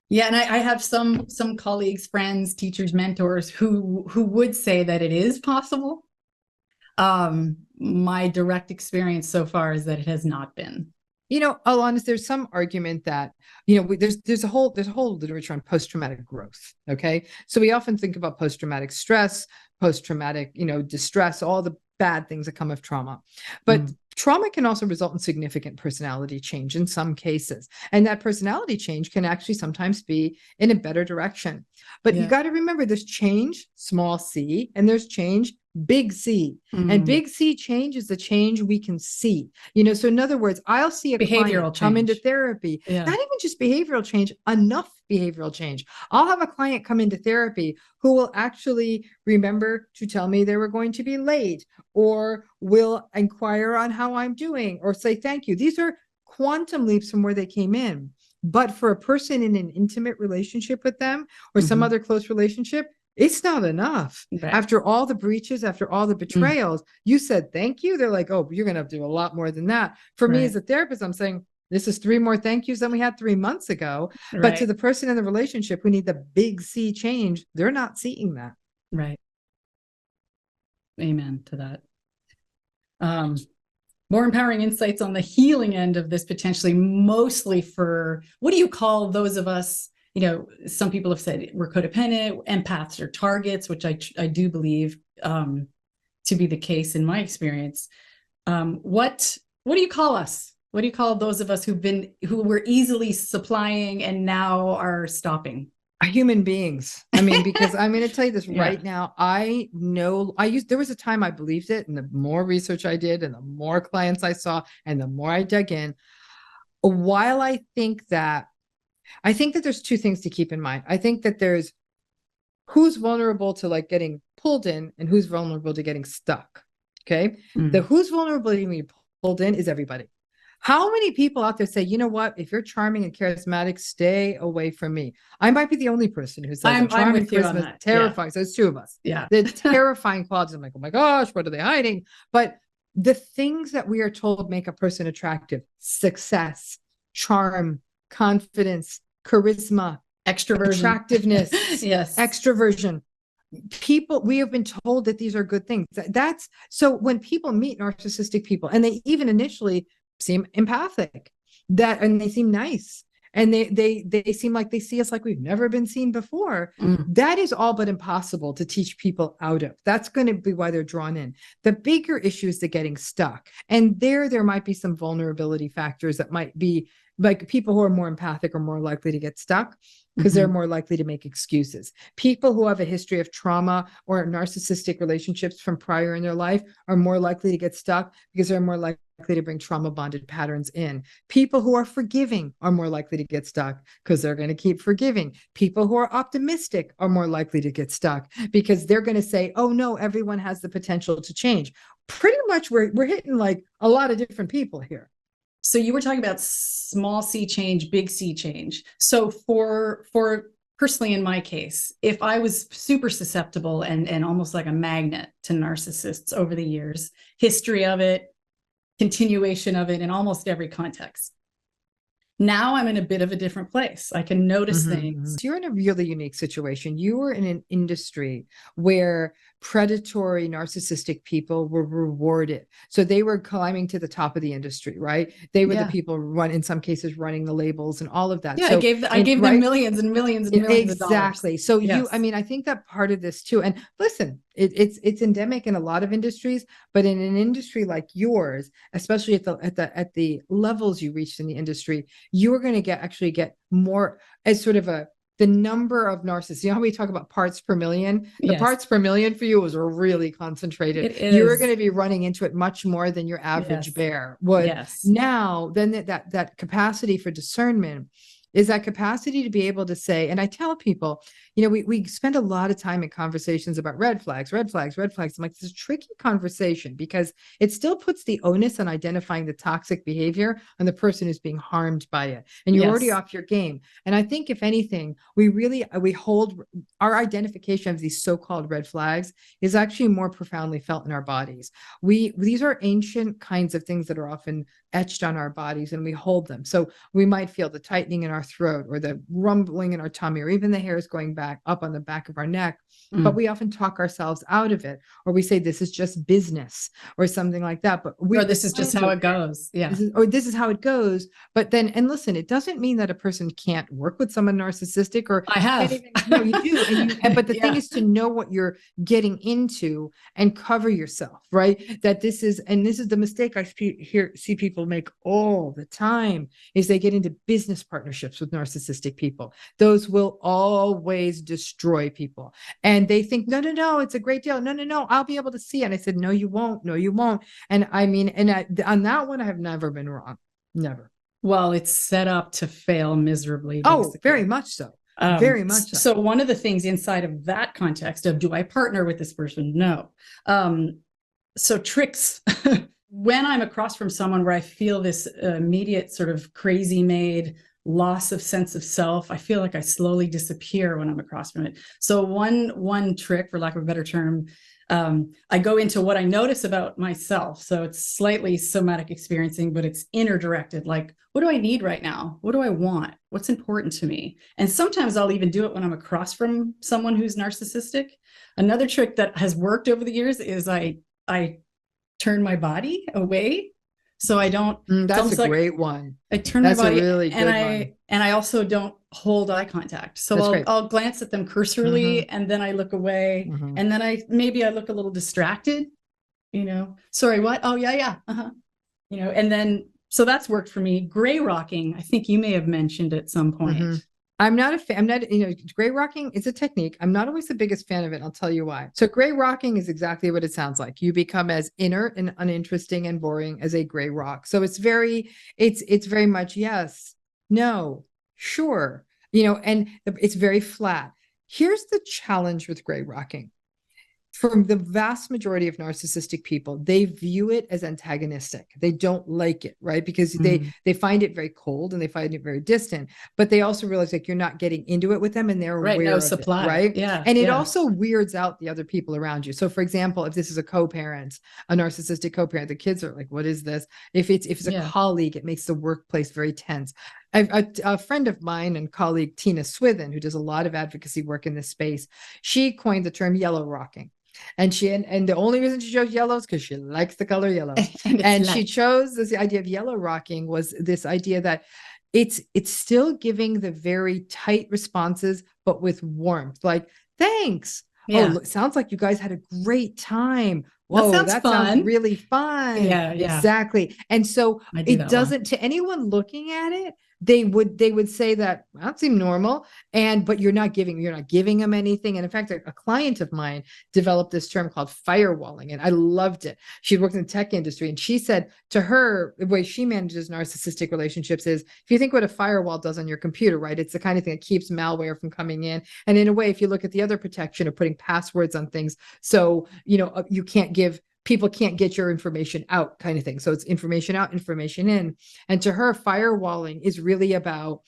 Yeah, and I have some colleagues, friends, teachers, mentors who would say that it is possible. My direct experience so far is that it has not been. Alanis, there's some argument that, there's a whole literature on post-traumatic growth. Okay. So we often think about post-traumatic stress, post-traumatic, distress, all the bad things that come of trauma. But trauma can also result in significant personality change in some cases. And that personality change can actually sometimes be in a better direction. But you got to remember, there's change, small c, and there's change, big C. And big C change is the change we can see. So in other words, I'll see a client come into therapy, not even just behavioral change, enough behavioral change. I'll have a client come into therapy who will actually remember to tell me they were going to be late, or will inquire on how I'm doing, or say thank you. These are quantum leaps from where they came in. But for a person in an intimate relationship with them, or some other close relationship, It's not enough. Right. After all the breaches, after all the betrayals, you said thank you. They're like, oh, you're going to have to do a lot more than that. For me as a therapist, I'm saying, this is 3 more thank yous than we had 3 months ago. But to the person in the relationship who need the big C change, they're not seeing that. Right. Amen to that. More empowering insights on the healing end of this, potentially, mostly for, what do you call those of us, some people have said we're codependent, empaths or targets, which I do believe to be the case in my experience. What do you call us? What do you call those of us who were easily supplying and now are stopping? Human beings. I mean, because I'm going to tell you this right now. I know there was a time I believed it, and the more research I did and the more clients I saw and the more I dug in, while I think that there's 2 things to keep in mind. I think that there's who's vulnerable to like getting pulled in and who's vulnerable to getting stuck. Okay. The who's vulnerable to being pulled in is everybody. How many people out there say, you know what, if you're charming and charismatic, stay away from me? I might be the only person who says I'm charming, charismatic, terrifying. So it's 2 of us. Yeah. The terrifying qualities. I'm like, oh my gosh, what are they hiding? But the things that we are told make a person attractive: success, charm, confidence, charisma, extroversion, attractiveness, yes, extroversion. People, we have been told that these are good things. That's so when people meet narcissistic people, and they even initially seem empathic, and they seem nice, and they seem like they see us like we've never been seen before. That is all but impossible to teach people out of. That's going to be why they're drawn in. The bigger issue is the getting stuck, and there might be some vulnerability factors that might be like people who are more empathic are more likely to get stuck because they're more likely to make excuses. People who have a history of trauma or narcissistic relationships from prior in their life are more likely to get stuck because they're more likely to bring trauma bonded patterns in. People who are forgiving are more likely to get stuck because they're going to keep forgiving. People who are optimistic are more likely to get stuck because they're going to say, oh no, everyone has the potential to change. Pretty much we're hitting like a lot of different people here. So you were talking about small C change, big C change. So for personally, in my case, if I was super susceptible and almost like a magnet to narcissists over the years, history of it, continuation of it in almost every context. Now I'm in a bit of a different place. I can notice things. You're in a really unique situation. You were in an industry where predatory, narcissistic people were rewarded. So they were climbing to the top of the industry, right? They were the people in some cases running the labels and all of that. Yeah, so I gave them millions and millions and millions of dollars. Exactly. So I think that part of this too, and listen, it's endemic in a lot of industries, but in an industry like yours, especially at the levels you reached in the industry, you're going to get more as sort of the number of narcissists. You know how we talk about parts per million? The parts per million for you was really concentrated. You're going to be running into it much more than your average bear would. Now, then that capacity for discernment is that capacity to be able to say, and I tell people, we spend a lot of time in conversations about red flags. I'm like, this is a tricky conversation because it still puts the onus on identifying the toxic behavior on the person who's being harmed by it. And you're already off your game. And I think if anything, we hold our identification of these so-called red flags is actually more profoundly felt in our bodies. These are ancient kinds of things that are often etched on our bodies, and we hold them. So we might feel the tightening in our throat or the rumbling in our tummy, or even the hairs going back up on the back of our neck. But we often talk ourselves out of it, or we say this is just business or something like that. But this is just how it goes. Yeah. This is how it goes. But then, and listen, it doesn't mean that a person can't work with someone narcissistic, or I have. No, you do. But the thing is to know what you're getting into and cover yourself, right? This is the mistake I see people make all the time is they get into business partnerships with narcissistic people. Those will always destroy people. And they think, no, it's a great deal. No, I'll be able to see it. And I said, no, you won't. And I mean, on that one, I have never been wrong. Never. Well, it's set up to fail miserably. Basically. Oh, very much so. Very much so. So one of the things inside of that context of, do I partner with this person? No. So tricks. When I'm across from someone where I feel this immediate sort of crazy made loss of sense of self. I feel like I slowly disappear when I'm across from it. So one trick, for lack of a better term, I go into what I notice about myself. So it's slightly somatic experiencing, but it's inner directed. Like, what do I need right now? What do I want? What's important to me? And sometimes I'll even do it when I'm across from someone who's narcissistic. Another trick that has worked over the years is I turn my body away. So I don't. That's a great one. I turn That's my body, a really good one. And I also don't hold eye contact. So I'll glance at them cursorily, and then I look away, and then I look a little distracted. Sorry, what? Oh yeah. And then so that's worked for me. Gray rocking, I think you may have mentioned at some point. I'm not a fan. I'm not, gray rocking is a technique. I'm not always the biggest fan of it. I'll tell you why. So gray rocking is exactly what it sounds like. You become as inert and uninteresting and boring as a gray rock. So it's very much yes, no, sure, and it's very flat. Here's the challenge with gray rocking. From the vast majority of narcissistic people, they view it as antagonistic. They don't like it, right? Because they find it very cold and they find it very distant. But they also realize like you're not getting into it with them, and they're aware of supply, it, right? Yeah, and it also weirds out the other people around you. So, for example, if this is a co-parent, a narcissistic co-parent, the kids are like, "What is this?" If it's a colleague, it makes the workplace very tense. A friend of mine and colleague, Tina Swithin, who does a lot of advocacy work in this space, she coined the term yellow rocking. And the only reason she chose yellow is because she likes the color yellow. And she chose this idea of yellow rocking was this idea that it's still giving the very tight responses, but with warmth. Like, thanks. Yeah. Oh, sounds like you guys had a great time. Whoa, that sounds really fun. Yeah. Exactly. And so it doesn't, to anyone looking at it, they would say that seems normal, but you're not giving them anything. And in fact, a client of mine developed this term called firewalling, and I loved it. She'd worked in the tech industry, and she said to her, the way she manages narcissistic relationships is, if you think what a firewall does on your computer, right? It's the kind of thing that keeps malware from coming in. And in a way, if you look at the other protection of putting passwords on things, so people can't get your information out, kind of thing. So it's information out, information in. And to her, firewalling is really about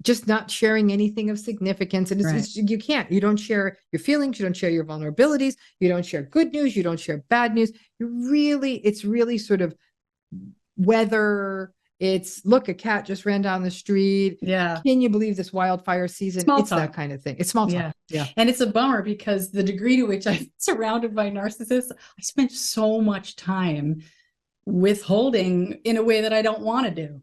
just not sharing anything of significance. And you don't share your feelings, you don't share your vulnerabilities, you don't share good news, you don't share bad news. It's really sort of weather. It's, look, a cat just ran down the street. Yeah. Can you believe this wildfire season? It's that kind of thing. It's small talk. Yeah. And it's a bummer because the degree to which I'm surrounded by narcissists, I spent so much time withholding in a way that I don't want to do,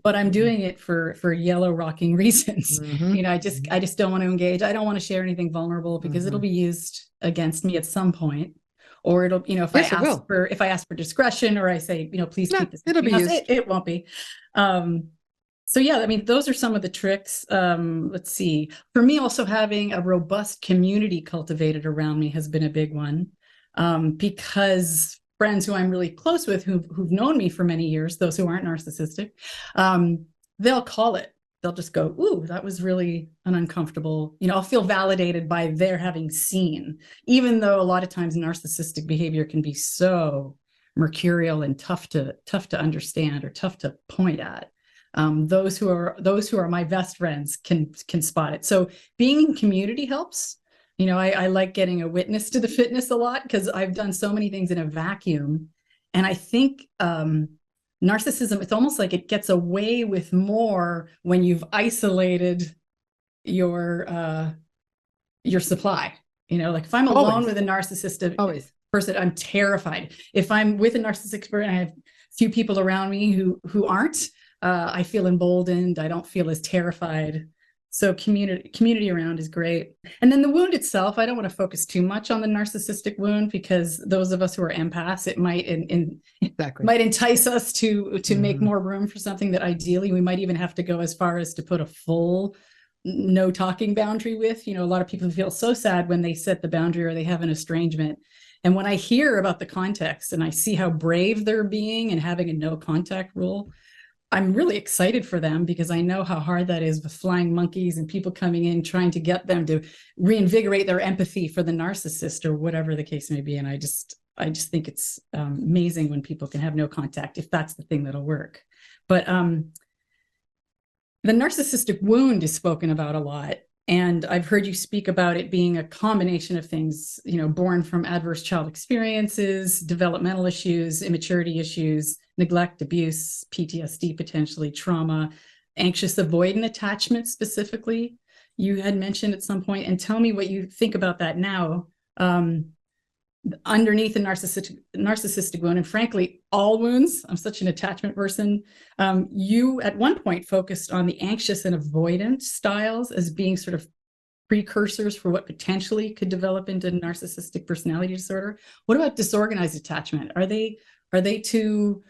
but I'm doing it for yellow rocking reasons. I just don't want to engage. I don't want to share anything vulnerable because it'll be used against me at some point. Or it'll, if I ask for discretion, or I say, please keep this, it'll be used. It won't be. So yeah, I mean, those are some of the tricks. Let's see. For me, also having a robust community cultivated around me has been a big one, because friends who I'm really close with, who've known me for many years, those who aren't narcissistic, they'll call it. They'll just go, ooh, that was really an uncomfortable, I'll feel validated by their having seen, even though a lot of times narcissistic behavior can be so mercurial and tough to understand or tough to point at. Those who are my best friends can spot it. So being in community helps. I like getting a witness to the fitness a lot, because I've done so many things in a vacuum. And I think, narcissism, it's almost like it gets away with more when you've isolated your supply. Like if I'm alone with a narcissistic person, I'm terrified. If I'm with a narcissistic person, I have few people around me who aren't, I feel emboldened. I don't feel as terrified. So community around is great. And then the wound itself, I don't want to focus too much on the narcissistic wound, because those of us who are empaths, it might might entice us to make more room for something that ideally we might even have to go as far as to put a full no talking boundary with. A lot of people feel so sad when they set the boundary or they have an estrangement. And when I hear about the context and I see how brave they're being and having a no contact rule, I'm really excited for them, because I know how hard that is with flying monkeys and people coming in trying to get them to reinvigorate their empathy for the narcissist or whatever the case may be. And I just think it's amazing when people can have no contact, if that's the thing that'll work. But The narcissistic wound is spoken about a lot. And I've heard you speak about it being a combination of things, born from adverse child experiences, developmental issues, immaturity issues, neglect, abuse, PTSD, potentially trauma, anxious avoidant attachment specifically. You had mentioned at some point, and tell me what you think about that now. Underneath a narcissistic wound, and frankly, all wounds. I'm such an attachment person. You at one point focused on the anxious and avoidant styles as being sort of precursors for what potentially could develop into narcissistic personality disorder. What about disorganized attachment? Are they too?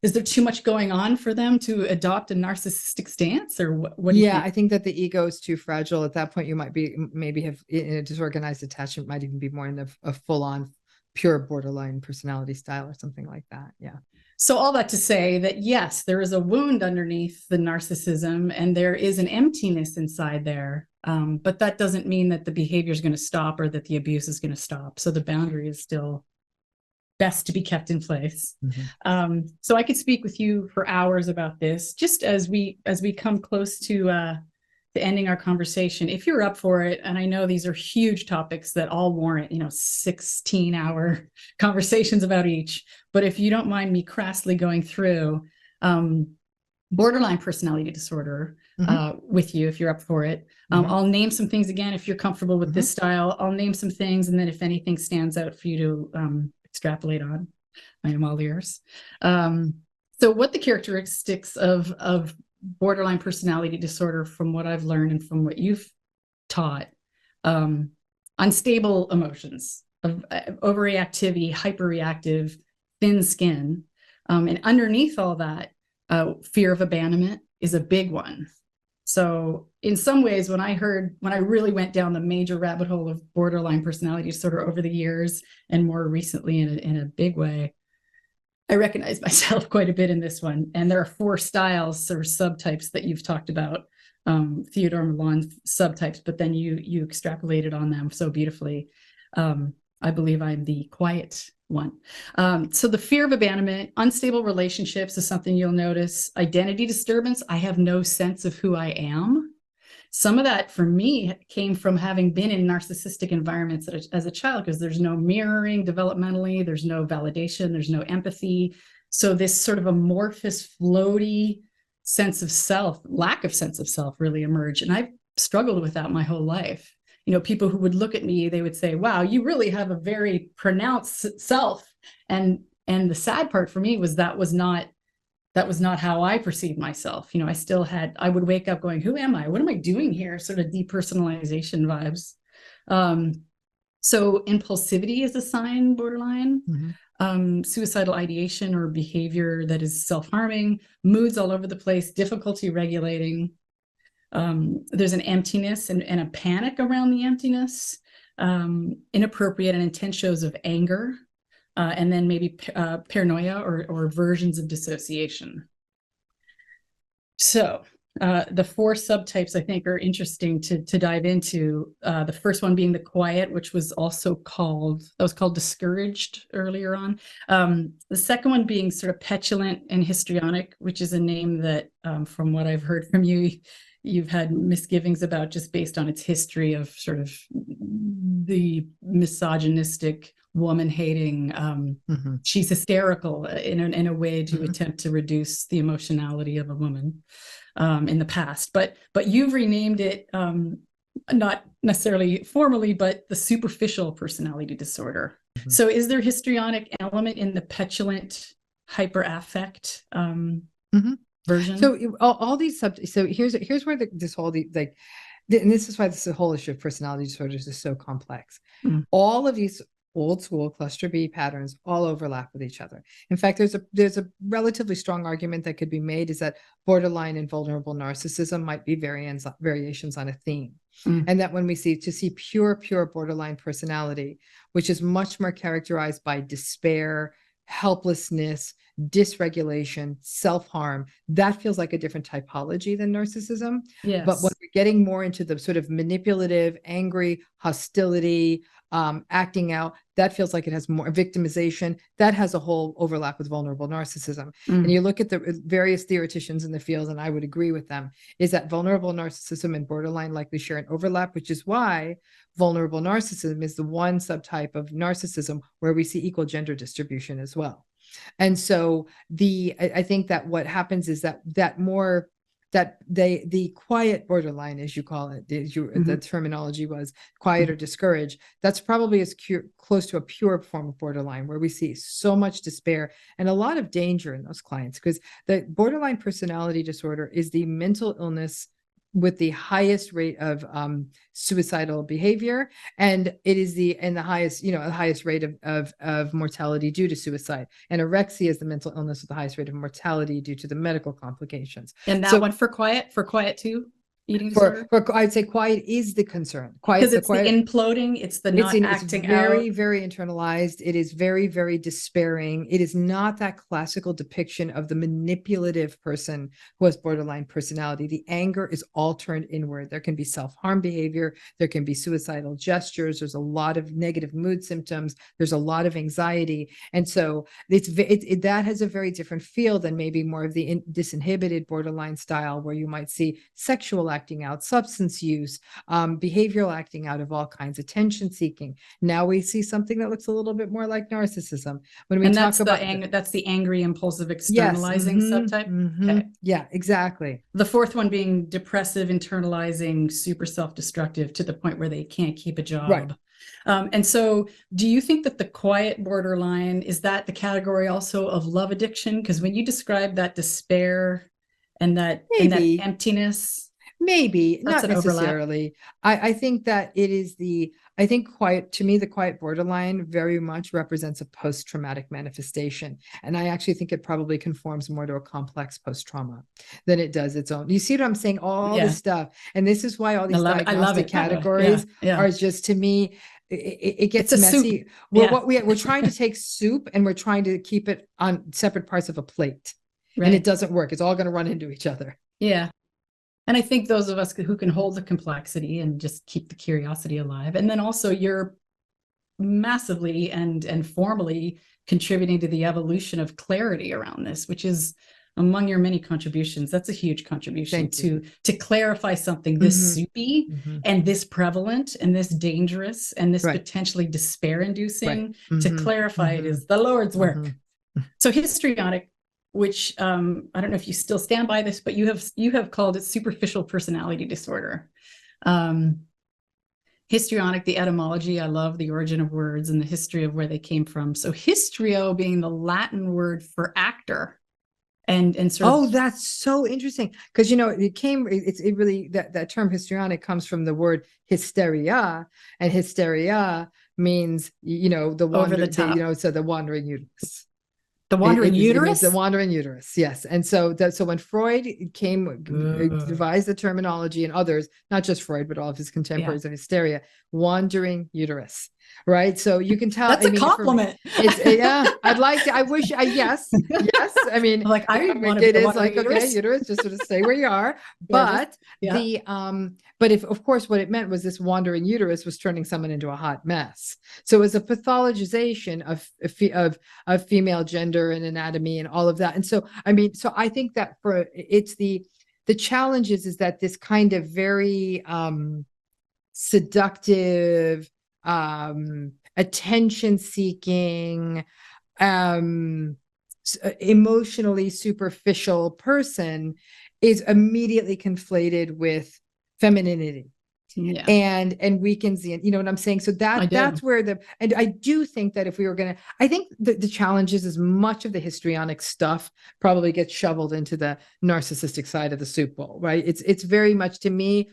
Is there too much going on for them to adopt a narcissistic stance, or what do you think? I think that the ego is too fragile. At that point, you might be maybe have in a disorganized attachment, might even be more in a full-on pure borderline personality style or something like that. Yeah. So all that to say that yes, there is a wound underneath the narcissism, and there is an emptiness inside there. But that doesn't mean that the behavior is going to stop or that the abuse is going to stop. So the boundary is still best to be kept in place. Mm-hmm. So I could speak with you for hours about this. Just as we come close to ending our conversation, if you're up for it, and I know these are huge topics that all warrant 16-hour conversations about each, but if you don't mind me crassly going through borderline personality disorder with you, if you're up for it. I'll name some things again if you're comfortable with this style. I'll name some things, and then if anything stands out for you to extrapolate on, I am all ears. So what the characteristics of borderline personality disorder, from what I've learned and from what you've taught, unstable emotions, overreactivity, hyperreactive, thin skin, and underneath all that, fear of abandonment is a big one. So in some ways, when I really went down the major rabbit hole of borderline personality disorder over the years, and more recently in a big way, I recognize myself quite a bit in this one. And there are 4 styles or subtypes that you've talked about, Theodore Milan's subtypes, but then you extrapolated on them so beautifully. I believe I'm the quiet one. So the fear of abandonment, unstable relationships is something you'll notice. Identity disturbance, I have no sense of who I am. Some of that for me came from having been in narcissistic environments as a child, because there's no mirroring developmentally, there's no validation, there's no empathy. So this sort of amorphous, floaty sense of self, lack of sense of self really emerged. And I've struggled with that my whole life. People who would look at me, they would say, wow, you really have a very pronounced self. And the sad part for me was that was not how I perceived myself. I would wake up going, who am I? What am I doing here? Sort of depersonalization vibes. So impulsivity is a sign, borderline. Suicidal ideation or behavior that is self-harming, moods all over the place, difficulty regulating. There's an emptiness and a panic around the emptiness, inappropriate and intense shows of anger, and then maybe paranoia or versions of dissociation. So the 4 subtypes I think are interesting to dive into. The first one being the quiet, which was also called discouraged earlier on. The second one being sort of petulant and histrionic, which is a name that, from what I've heard from you, you've had misgivings about, just based on its history of sort of the misogynistic, woman-hating, she's hysterical in a way to attempt to reduce the emotionality of a woman in the past. But you've renamed it, not necessarily formally, but the superficial personality disorder. So is there histrionic element in the petulant hyperaffect version? So all these subjects. So here's where this whole and this is why this whole issue of personality disorders is so complex. All of these old school cluster B patterns all overlap with each other. In fact, there's a relatively strong argument that could be made is that borderline and vulnerable narcissism might be variations on a theme. And that when we see pure borderline personality, which is much more characterized by despair, helplessness, dysregulation, self-harm, that feels like a different typology than narcissism. Yes. But when we're getting more into the sort of manipulative, angry, hostility, acting out, that feels like it has more victimization. That has a whole overlap with vulnerable narcissism. And you look at the various theoreticians in the field, and I would agree with them, is that vulnerable narcissism and borderline likely share an overlap, which is why vulnerable narcissism is the one subtype of narcissism where we see equal gender distribution as well. And so I think that what happens is that the quiet borderline, as you call it, the terminology was quiet or discouraged. That's probably as close to a pure form of borderline, where we see so much despair and a lot of danger in those clients, because the borderline personality disorder is the mental illness with the highest rate of suicidal behavior, and it is the highest rate of mortality due to suicide. Anorexia is the mental illness with the highest rate of mortality due to the medical complications. And that one for quiet too. Eating disorder? I'd say quiet is the concern. Because it's the imploding, it's the not acting out. It's very, very internalized. It is very, very despairing. It is not that classical depiction of the manipulative person who has borderline personality. The anger is all turned inward. There can be self-harm behavior. There can be suicidal gestures. There's a lot of negative mood symptoms. There's a lot of anxiety. And so that has a very different feel than maybe more of the disinhibited borderline style, where you might see sexual acting out, substance use, behavioral acting out of all kinds, attention seeking. Now we see something that looks a little bit more like narcissism. When we talk about that's the angry, impulsive, externalizing subtype. Okay. Yeah, exactly. The fourth one being depressive, internalizing, super self-destructive to the point where they can't keep a job. Right. And so do you think that the quiet borderline, is that the category also of love addiction? Because when you describe that despair and that emptiness, maybe not necessarily. I think that it is quiet, to me, the quiet borderline very much represents a post-traumatic manifestation. And I actually think it probably conforms more to a complex post-trauma than it does its own. You see what I'm saying? All this stuff. And this is why all these diagnostic categories are just, to me, it gets messy. We're trying to take soup and we're trying to keep it on separate parts of a plate. Right. And it doesn't work. It's all going to run into each other. Yeah. And I think those of us who can hold the complexity and just keep the curiosity alive. And then also you're massively and formally contributing to the evolution of clarity around this, which is among your many contributions. That's a huge contribution to clarify something this soupy and this prevalent and this dangerous and this potentially despair inducing. To clarify it is the Lord's work. So histrionic, which I don't know if you still stand by this, but you have called it superficial personality disorder. Histrionic, the etymology, I love the origin of words and the history of where they came from. So histrio being the Latin word for actor. And sort of, that's so interesting, because that term histrionic comes from the word hysteria, and hysteria means the wandering uterus. The wandering uterus? The wandering uterus, yes. And so when Freud devised the terminology, and others, not just Freud, but all of his contemporaries of hysteria, wandering uterus, right? So you can tell. That's a compliment. I'd like to, I wish, yes. I mean, like, it is like, okay, uterus, just sort of stay where you are. But but if, of course, what it meant was this wandering uterus was turning someone into a hot mess. So it was a pathologization of female gender and anatomy and all of that. And so, I think that the challenge is that this kind of very seductive, attention seeking, emotionally superficial person is immediately conflated with femininity and weakens the, you know what I'm saying? So that's where and I do think that if we were I think the challenge is much of the histrionic stuff probably gets shoveled into the narcissistic side of the soup bowl, right? It's very much, to me,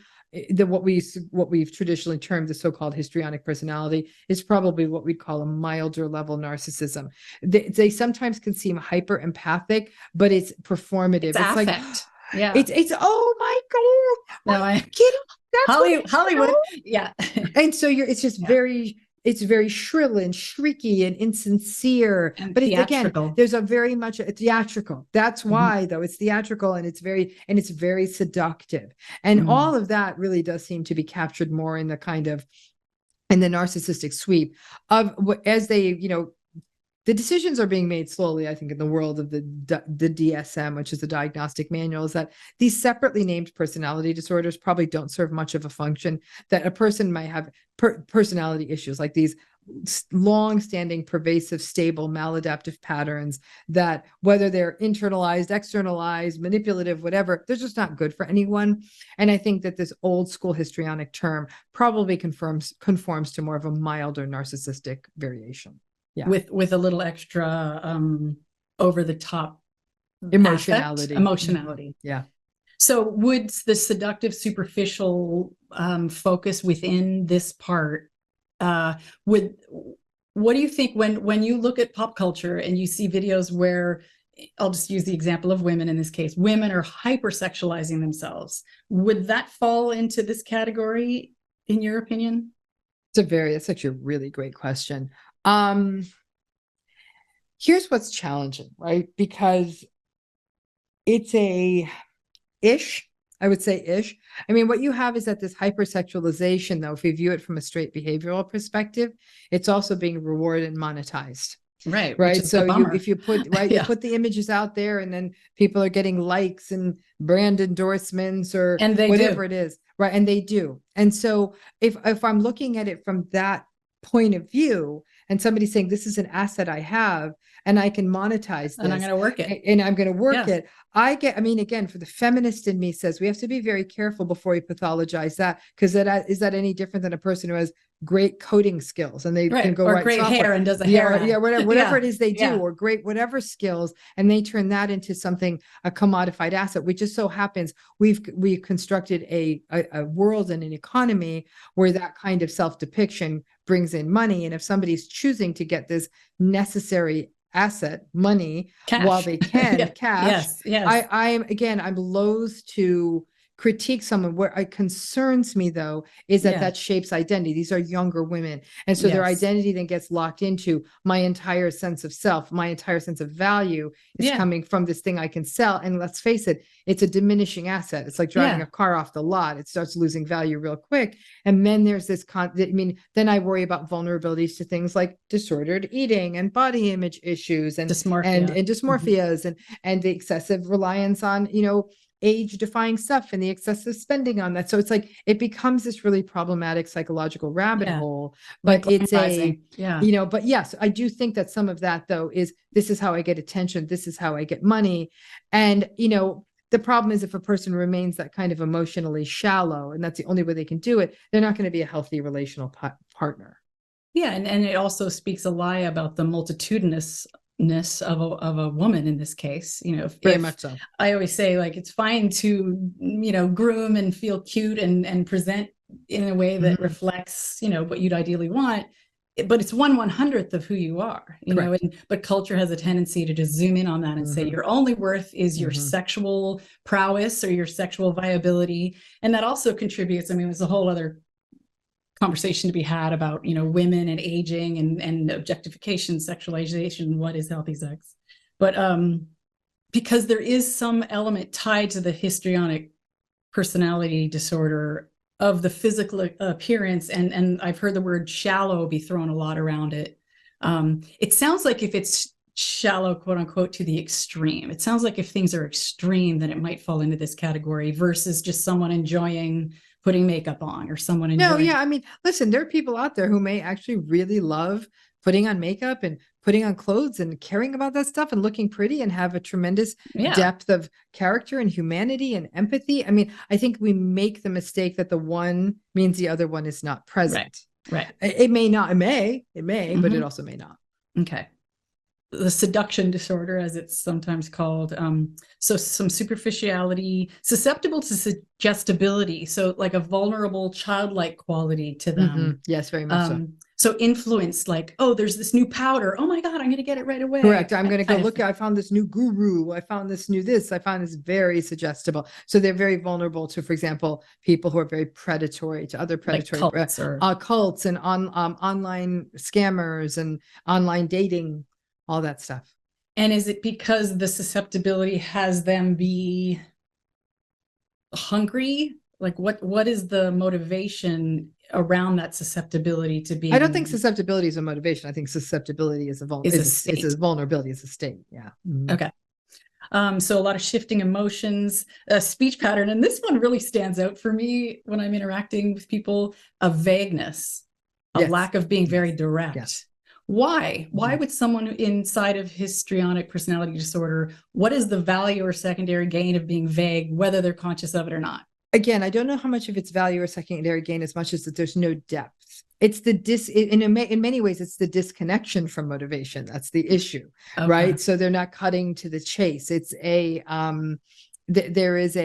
what we've traditionally termed the so-called histrionic personality is probably what we'd call a milder level narcissism. They sometimes can seem hyper empathic, but it's performative. It's affect. It's oh my God. No, I'm kidding. That's Hollywood. Yeah. And so it's just it's very shrill and shrieky and insincere, but again, there's a very much a theatrical. That's why though it's theatrical, and it's very seductive. And all of that really does seem to be captured more in the kind of and the narcissistic sweep of as they, the decisions are being made slowly, I think, in the world of the DSM, which is the diagnostic manual, is that these separately named personality disorders probably don't serve much of a function, that a person might have personality issues like these long-standing, pervasive, stable, maladaptive patterns that, whether they're internalized, externalized, manipulative, whatever, they're just not good for anyone. And I think that this old school histrionic term probably conforms to more of a milder narcissistic variation. Yeah. With a little extra over the top emotionality. Emotionality. Yeah. So would the seductive superficial focus within this part, what do you think when you look at pop culture and you see videos where, I'll just use the example of women in this case, women are hypersexualizing themselves, would that fall into this category in your opinion? That's actually a really great question. Here's what's challenging, right? Because it's I would say ish. I mean, what you have is that this hypersexualization, though, if we view it from a straight behavioral perspective, it's also being rewarded and monetized. Right. So if you put, you put the images out there and then people are getting likes and brand endorsements or whatever it is. Right. And they do. And so if I'm looking at it from that point of view and somebody's saying, this is an asset I have and I can monetize this. And I'm going to work it. And I'm going to work it. Again, for the feminist in me says we have to be very careful before we pathologize that, because is that any different than a person who has great coding skills and they can go or write great software. hair and does a hair whatever it is they do, or great whatever skills, and they turn that into something, a commodified asset, which just so happens we've constructed a world and an economy where that kind of self-depiction brings in money. And if somebody's choosing to get this necessary asset, money, cash, while they can, cash, I'm loath to critique someone. Where it concerns me, though, is that shapes identity. These are younger women, and so their identity then gets locked into my entire sense of self, my entire sense of value is coming from this thing I can sell. And let's face it, it's a diminishing asset. It's like driving a car off the lot. It starts losing value real quick. And then there's this then I worry about vulnerabilities to things like disordered eating and body image issues and dysmorphia and dysmorphias and the excessive reliance on, age-defying stuff and the excessive spending on that. So it's like it becomes this really problematic psychological rabbit hole. But it's but yes, I do think that some of that, though, is this is how I get attention, this is how I get money. And the problem is if a person remains that kind of emotionally shallow and that's the only way they can do it, they're not going to be a healthy relational partner. Yeah, and it also speaks a lie about the multitudinous of a woman in this case. Very much so. I always say, like, it's fine to groom and feel cute and present in a way that reflects what you'd ideally want, but it's 1/100th of who you are, but culture has a tendency to just zoom in on that and say your only worth is your sexual prowess or your sexual viability. And that also contributes, there's a whole other conversation to be had about women and aging and objectification, sexualization, what is healthy sex. But because there is some element tied to the histrionic personality disorder of the physical appearance, and I've heard the word shallow be thrown a lot around it. It sounds like if it's shallow, quote unquote, to the extreme, it sounds like if things are extreme, then it might fall into this category versus just someone enjoying putting makeup on or someone enjoying. Listen, there are people out there who may actually really love putting on makeup and putting on clothes and caring about that stuff and looking pretty and have a tremendous depth of character and humanity and empathy. I think we make the mistake that the one means the other one is not present. Right. It may not, it may, but it also may not. Okay. The seduction disorder, as it's sometimes called. So some superficiality, susceptible to suggestibility. So like a vulnerable, childlike quality to them. Yes, very much so. So influence, like, oh, there's this new powder. Oh my God, I'm going to get it right away. Correct. I'm going to go look. I found this new guru. I found this new this. I found this very suggestible. So they're very vulnerable to, for example, people who are very predatory to other predatory like cults and online scammers and online dating. All that stuff. And is it because the susceptibility has them be hungry? Like what is the motivation around that susceptibility to being. I don't think susceptibility is a motivation. I think susceptibility is a vulnerability, is a state. Yeah. Mm-hmm. Okay. So a lot of shifting emotions, speech pattern, and this one really stands out for me when I'm interacting with people: a vagueness, a lack of being very direct. Yes. Why? Why would someone inside of histrionic personality disorder, what is the value or secondary gain of being vague, whether they're conscious of it or not? Again, I don't know how much of its value or secondary gain as much as that there's no depth. It's the in many ways, it's the disconnection from motivation. That's the issue, right? So they're not cutting to the chase. It's there is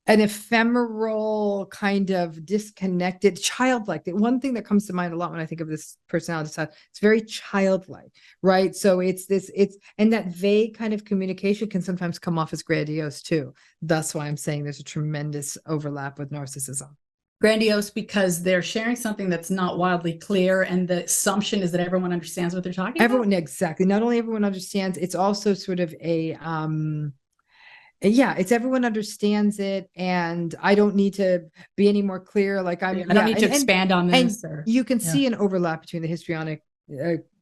an ephemeral kind of disconnected, childlike. The one thing that comes to mind a lot when I think of this personality style, it's very childlike, right? So and that vague kind of communication can sometimes come off as grandiose too. That's why I'm saying there's a tremendous overlap with narcissism. Grandiose because they're sharing something that's not wildly clear, and the assumption is that everyone understands what they're talking about. Exactly. Not only everyone understands, it's also sort of it's everyone understands it, and I don't need to be any more clear. Like I don't need to expand on this. You can see an overlap between the histrionic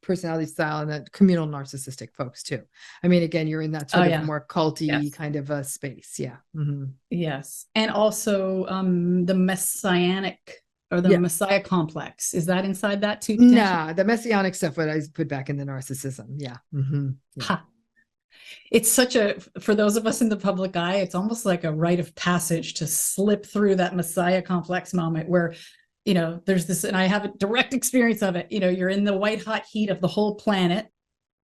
personality style and the communal narcissistic folks too. I mean, again, you're in that sort of more culty kind of a space. Yeah. Mm-hmm. Yes. And also the messianic or the messiah complex. Is that inside that too? Nah, the messianic stuff, what I put back in the narcissism. Yeah. Mm-hmm. It's for those of us in the public eye, it's almost like a rite of passage to slip through that messiah complex moment where, there's this, and I have a direct experience of it, you're in the white hot heat of the whole planet,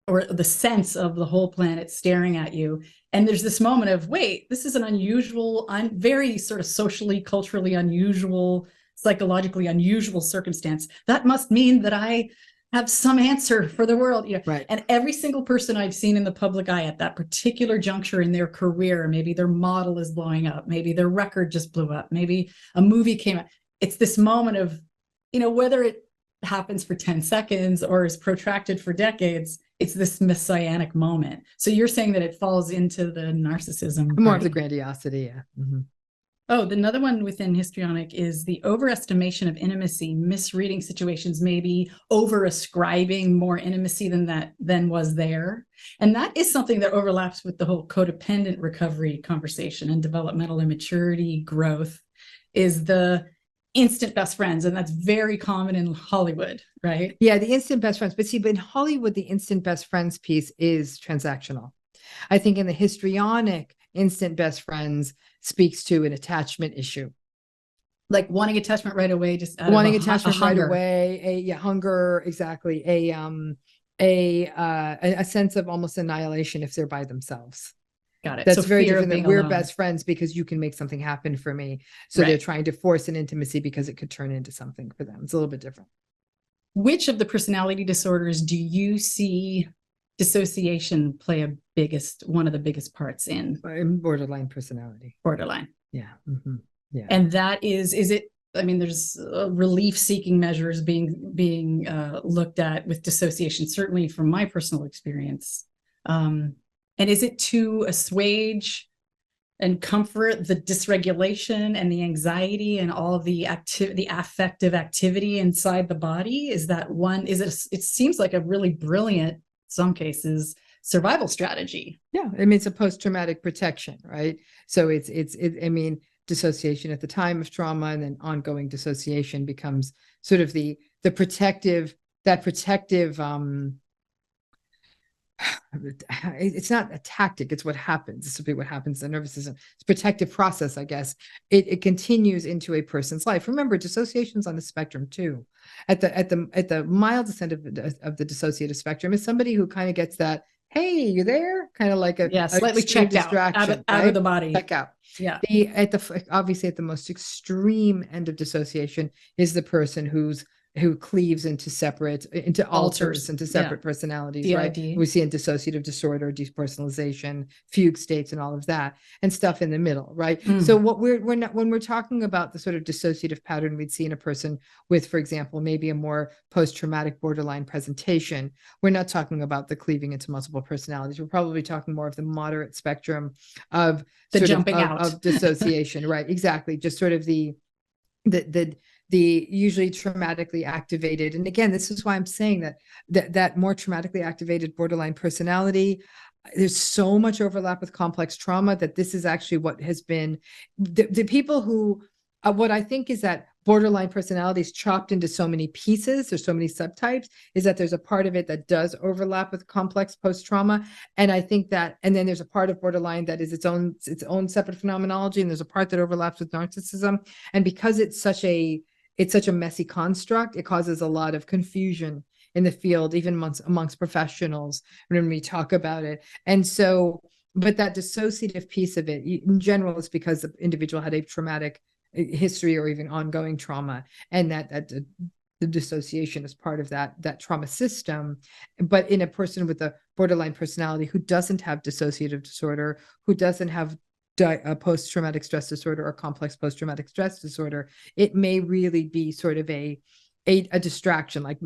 or the sense of the whole planet staring at you. And there's this moment of, wait, this is an unusual, very sort of socially, culturally unusual, psychologically unusual circumstance. That must mean that I have some answer for the world. Right. And every single person I've seen in the public eye at that particular juncture in their career, maybe their model is blowing up, maybe their record just blew up, maybe a movie came out. It's this moment of, whether it happens for 10 seconds or is protracted for decades, it's this messianic moment. So you're saying that it falls into the narcissism. More of the grandiosity. Yeah. Mm-hmm. Oh, another one within histrionic is the overestimation of intimacy, misreading situations, maybe over-ascribing more intimacy than was there. And that is something that overlaps with the whole codependent recovery conversation and developmental immaturity growth, is the instant best friends. And that's very common in Hollywood, right? Yeah, the instant best friends. But in Hollywood, the instant best friends piece is transactional. I think in the histrionic, instant best friends speaks to an attachment issue. Like wanting attachment right away, just wanting attachment right away, hunger, exactly. A sense of almost annihilation if they're by themselves. Got it. That's so very different than we're best friends because you can make something happen for me. So they're trying to force an intimacy because it could turn into something for them. It's a little bit different. Which of the personality disorders do you see dissociation play one of the biggest parts in? Borderline personality. Borderline. Yeah. Mm-hmm. Yeah. And that is it, there's relief seeking measures being looked at with dissociation, certainly from my personal experience. And is it to assuage and comfort the dysregulation and the anxiety and all of the affective activity inside the body? Is that one? It seems like a really brilliant, some cases, survival strategy. Yeah, it's a post-traumatic protection, right? So it's dissociation at the time of trauma, and then ongoing dissociation becomes sort of the protective. It's not a tactic, it's what happens. This would be what happens in the nervous system. It's a protective process, I guess. It continues into a person's life. Remember, dissociation's on the spectrum too. At the mild descent of the dissociative spectrum is somebody who kind of gets that, hey, you there? Kind of like a slightly checked distraction, out of the body. Check out. Yeah. Obviously at the most extreme end of dissociation is the person who's who cleaves into alters into separate personalities, DID. right? We see in dissociative disorder, depersonalization, fugue states, and all of that, and stuff in the middle, right? So what we're not, when we're talking about the sort of dissociative pattern we'd see in a person with, for example, maybe a more post-traumatic borderline presentation, we're not talking about the cleaving into multiple personalities. We're probably talking more of the moderate spectrum of the jumping out of dissociation, right? Exactly, just sort of the usually traumatically activated. And again, this is why I'm saying that more traumatically activated borderline personality, there's so much overlap with complex trauma that this is actually what has been the people who what I think is that borderline personalities chopped into so many pieces, there's so many subtypes, is that there's a part of it that does overlap with complex post-trauma. And I think that, and then there's a part of borderline that is its own separate phenomenology, and there's a part that overlaps with narcissism. And because it's such a messy construct, it causes a lot of confusion in the field, even amongst professionals when we talk about it. And so, but that dissociative piece of it, in general, is because the individual had a traumatic history or even ongoing trauma, and that the dissociation is part of that trauma system. But in a person with a borderline personality who doesn't have dissociative disorder, who doesn't have a post-traumatic stress disorder or complex post-traumatic stress disorder, it may really be sort of a distraction, like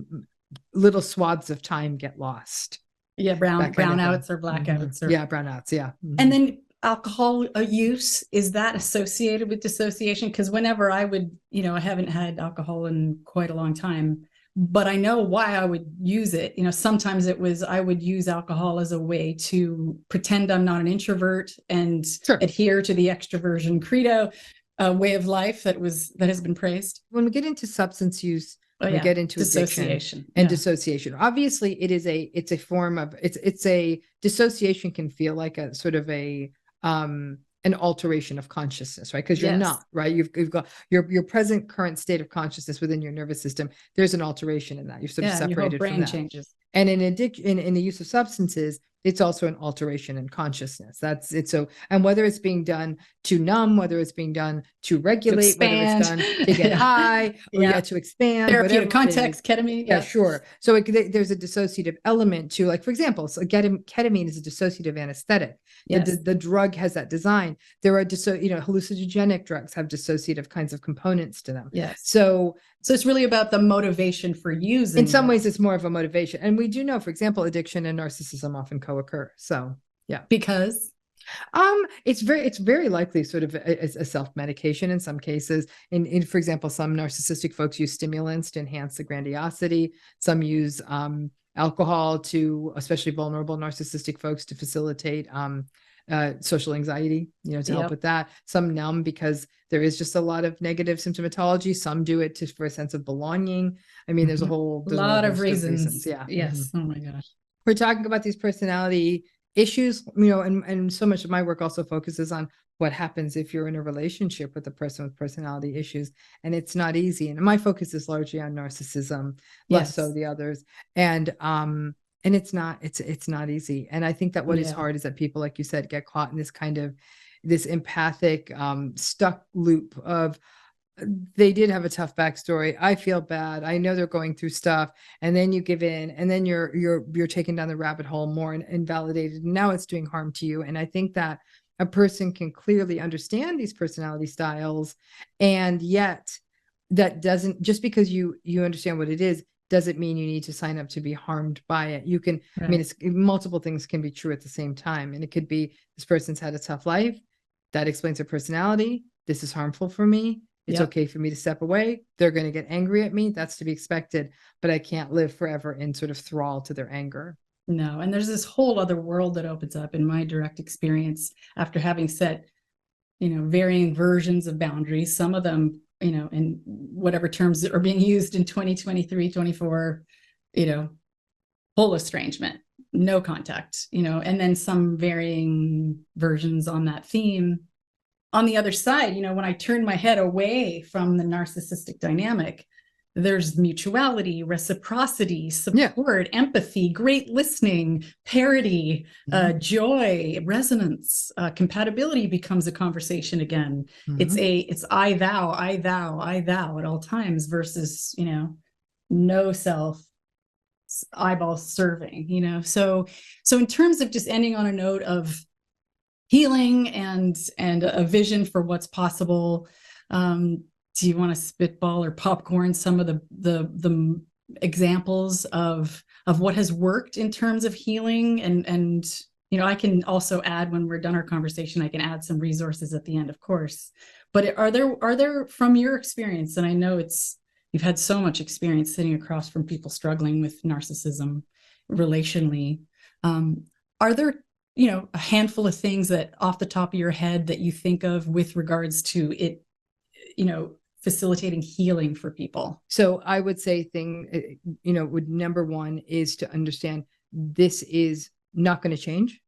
little swaths of time get lost. Yeah, brownouts or blackouts. Yeah, brownouts. Yeah. And then alcohol use, is that associated with dissociation? Because whenever I would, I haven't had alcohol in quite a long time, but I know why I would use it. Sometimes I would use alcohol as a way to pretend I'm not an introvert and adhere to the extroversion credo, way of life that has been praised. When we get into substance use, we get into dissociation and dissociation. Obviously, it's a form of it's a dissociation can feel like a sort of an alteration of consciousness, right? Because you're not, right? You've got your present current state of consciousness within your nervous system. There's an alteration in that. You're sort of separated your whole brain from that. Changes. And in the use of substances, it's also an alteration in consciousness. That's it. So, and whether it's being done to numb, whether it's being done to regulate, whether it's done to get high, or to expand, therapeutic context, ketamine. Yeah, sure. So there's a dissociative element to, like, for example, so ketamine is a dissociative anesthetic. Yes. The drug has that design. There are hallucinogenic drugs have dissociative kinds of components to them. Yes. So it's really about the motivation for using. In some ways, it's more of a motivation. And we do know, for example, addiction and narcissism often co-occur. So yeah. Because it's very likely sort of a self-medication in some cases. In for example, some narcissistic folks use stimulants to enhance the grandiosity. Some use alcohol to, especially vulnerable narcissistic folks, to facilitate social anxiety, to help with that. Some numb because there is just a lot of negative symptomatology. Some do it for a sense of belonging. I mean, there's a lot of reasons. Yeah. Yes. Oh my gosh. We're talking about these personality issues, and so much of my work also focuses on what happens if you're in a relationship with a person with personality issues, and it's not easy. And my focus is largely on narcissism, less so the others. And it's not easy. And I think that what is hard is that people, like you said, get caught in this kind of this empathic stuck loop of, they did have a tough backstory. I feel bad. I know they're going through stuff, and then you give in, and then you're taken down the rabbit hole more and invalidated. And now it's doing harm to you. And I think that a person can clearly understand these personality styles, and yet that doesn't, just because you understand what it is, doesn't mean you need to sign up to be harmed by it. You can, I mean, multiple things can be true at the same time. And it could be, this person's had a tough life. That explains their personality. This is harmful for me. It's okay for me to step away. They're going to get angry at me. That's to be expected, but I can't live forever in sort of thrall to their anger. No. And there's this whole other world that opens up in my direct experience after having set, varying versions of boundaries. Some of them, in whatever terms are being used in 2023, 24, full estrangement, no contact, and then some varying versions on that theme. On the other side, when I turn my head away from the narcissistic dynamic, there's mutuality, reciprocity, support, empathy, great listening, parity, joy, resonance, compatibility becomes a conversation again. It's I, thou, I, thou, I, thou at all times versus, no self, eyeball serving, so in terms of just ending on a note of healing and a vision for what's possible, do you want to spitball or popcorn some of the examples of what has worked in terms of healing? And I can also add, when we're done our conversation, I can add some resources at the end, of course. But are there from your experience, and I know you've had so much experience sitting across from people struggling with narcissism relationally, are there a handful of things that off the top of your head that you think of with regards to it, facilitating healing for people? So I would say number one is to understand this is not going to change.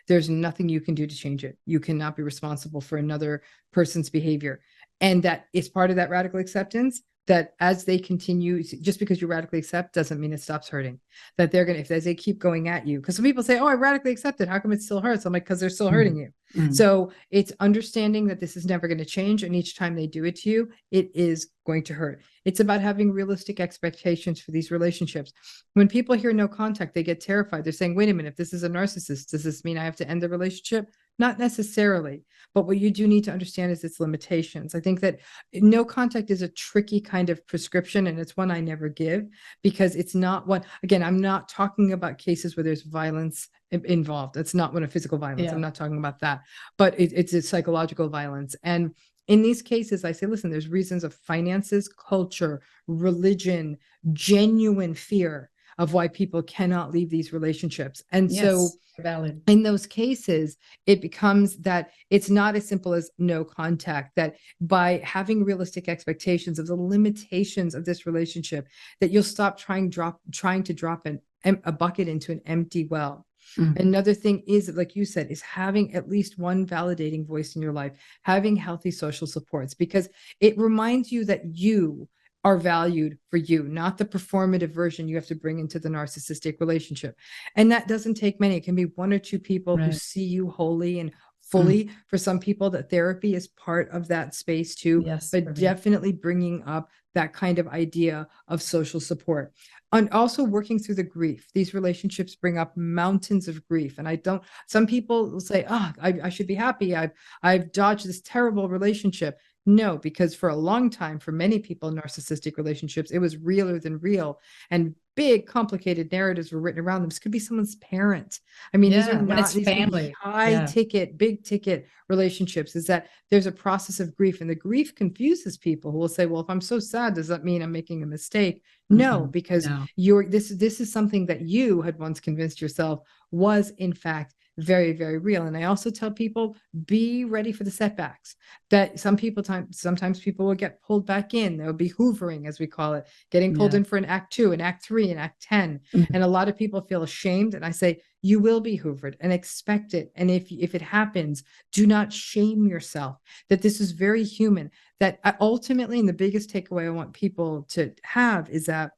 There's nothing you can do to change it. You cannot be responsible for another person's behavior. And that is part of that radical acceptance, that as they continue, just because you radically accept doesn't mean it stops hurting. That they're going to, as they keep going at you, because some people say, oh, I radically accepted, how come it still hurts? I'm like, because they're still hurting you. So it's understanding that this is never going to change. And each time they do it to you, it is going to hurt. It's about having realistic expectations for these relationships. When people hear no contact, they get terrified. They're saying, wait a minute, if this is a narcissist, does this mean I have to end the relationship? Not necessarily. But what you do need to understand is its limitations. I think that no contact is a tricky kind of prescription, and it's one I never give, because it's not one, again, I'm not talking about cases where there's violence involved. It's not one of physical violence. I'm not talking about that, but it's a psychological violence. And in these cases, I say, listen, there's reasons of finances, culture, religion, genuine fear of why people cannot leave these relationships. And so valid. In those cases, it becomes that it's not as simple as no contact, that by having realistic expectations of the limitations of this relationship, that you'll stop trying to drop a bucket into an empty well. Another thing is, like you said, is having at least one validating voice in your life, having healthy social supports, because it reminds you that you are valued for you, not the performative version you have to bring into the narcissistic relationship. And that doesn't take many. It can be one or two people who see you wholly and fully. For some people, that therapy is part of that space too, but definitely bringing up that kind of idea of social support. And also working through the grief. These relationships bring up mountains of grief. And some people will say, I should be happy. I've dodged this terrible relationship. No, because for a long time, for many people in narcissistic relationships, it was realer than real, and big, complicated narratives were written around them. This could be someone's parent. I mean, these are not these family, high ticket, big ticket relationships. Is that there's a process of grief, and the grief confuses people who will say, well, if I'm so sad, does that mean I'm making a mistake? No, because this is something that you had once convinced yourself was in fact very, very real. And I also tell people, be ready for the setbacks. That sometimes people will get pulled back in. There will be hoovering, as we call it, getting pulled in for an act 2, an act 3, an act 10. And a lot of people feel ashamed. And I say, you will be hoovered, and expect it. And if it happens, do not shame yourself, that this is very human. That ultimately, and the biggest takeaway I want people to have is that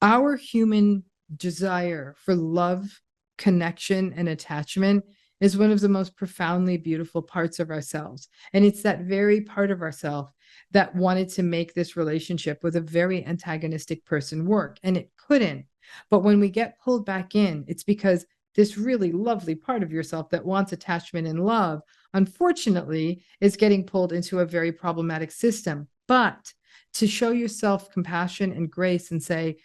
our human desire for love, connection, and attachment is one of the most profoundly beautiful parts of ourselves. And it's that very part of ourselves that wanted to make this relationship with a very antagonistic person work, and it couldn't. But when we get pulled back in, it's because this really lovely part of yourself that wants attachment and love, unfortunately, is getting pulled into a very problematic system. But to show yourself compassion and grace and say,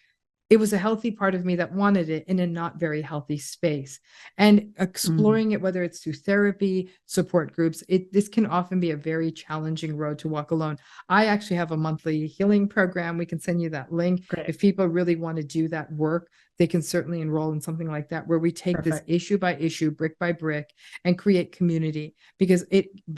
it was a healthy part of me that wanted it in a not very healthy space, and exploring it, whether it's through therapy, support groups. This can often be a very challenging road to walk alone. I actually have a monthly healing program. We can send you that link. Great. If people really want to do that work, they can certainly enroll in something like that, where we take this issue by issue, brick by brick, and create community, because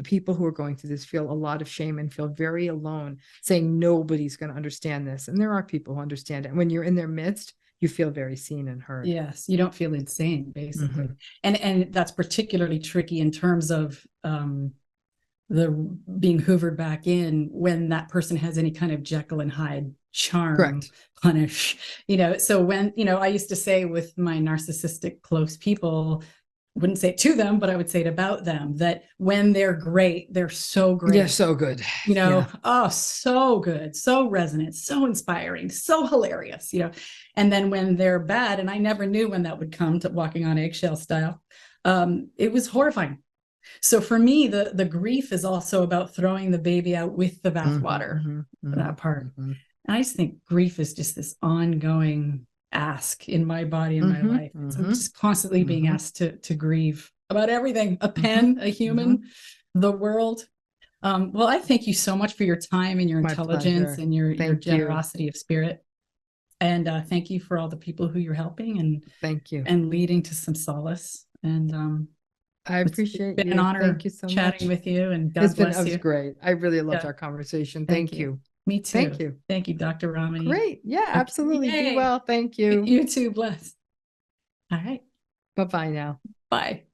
people who are going through this feel a lot of shame and feel very alone, saying nobody's going to understand this. And there are people who understand it. And when you're in their midst, you feel very seen and heard. Yes, you don't feel insane, basically. And that's particularly tricky in terms of the being hoovered back in when that person has any kind of Jekyll and Hyde charm, punish, so when, I used to say with my narcissistic close people, wouldn't say it to them, but I would say it about them, that when they're great, they're so great. Yeah, so good. You know, oh, so good, so resonant, so inspiring, so hilarious, you know. And then when they're bad, and I never knew when that would come, to walking on eggshell style, it was horrifying. So for me, the grief is also about throwing the baby out with the bathwater, that part. And I just think grief is just this ongoing ask in my body and my life. So I'm just constantly being asked to grieve about everything, a pen, a human, the world. Well, I thank you so much for your time and your intelligence and your generosity of spirit. And thank you for all the people who you're helping, and thank you, and leading to some solace. And I appreciate it's been you. an honor Thank you so chatting much with you, and God bless you. It was great. I really loved our conversation. Thank you. Me too. Thank you. Thank you, Dr. Ramani. Great. Yeah, absolutely. Be well. Thank you. You too. Bless. All right. Bye-bye now. Bye.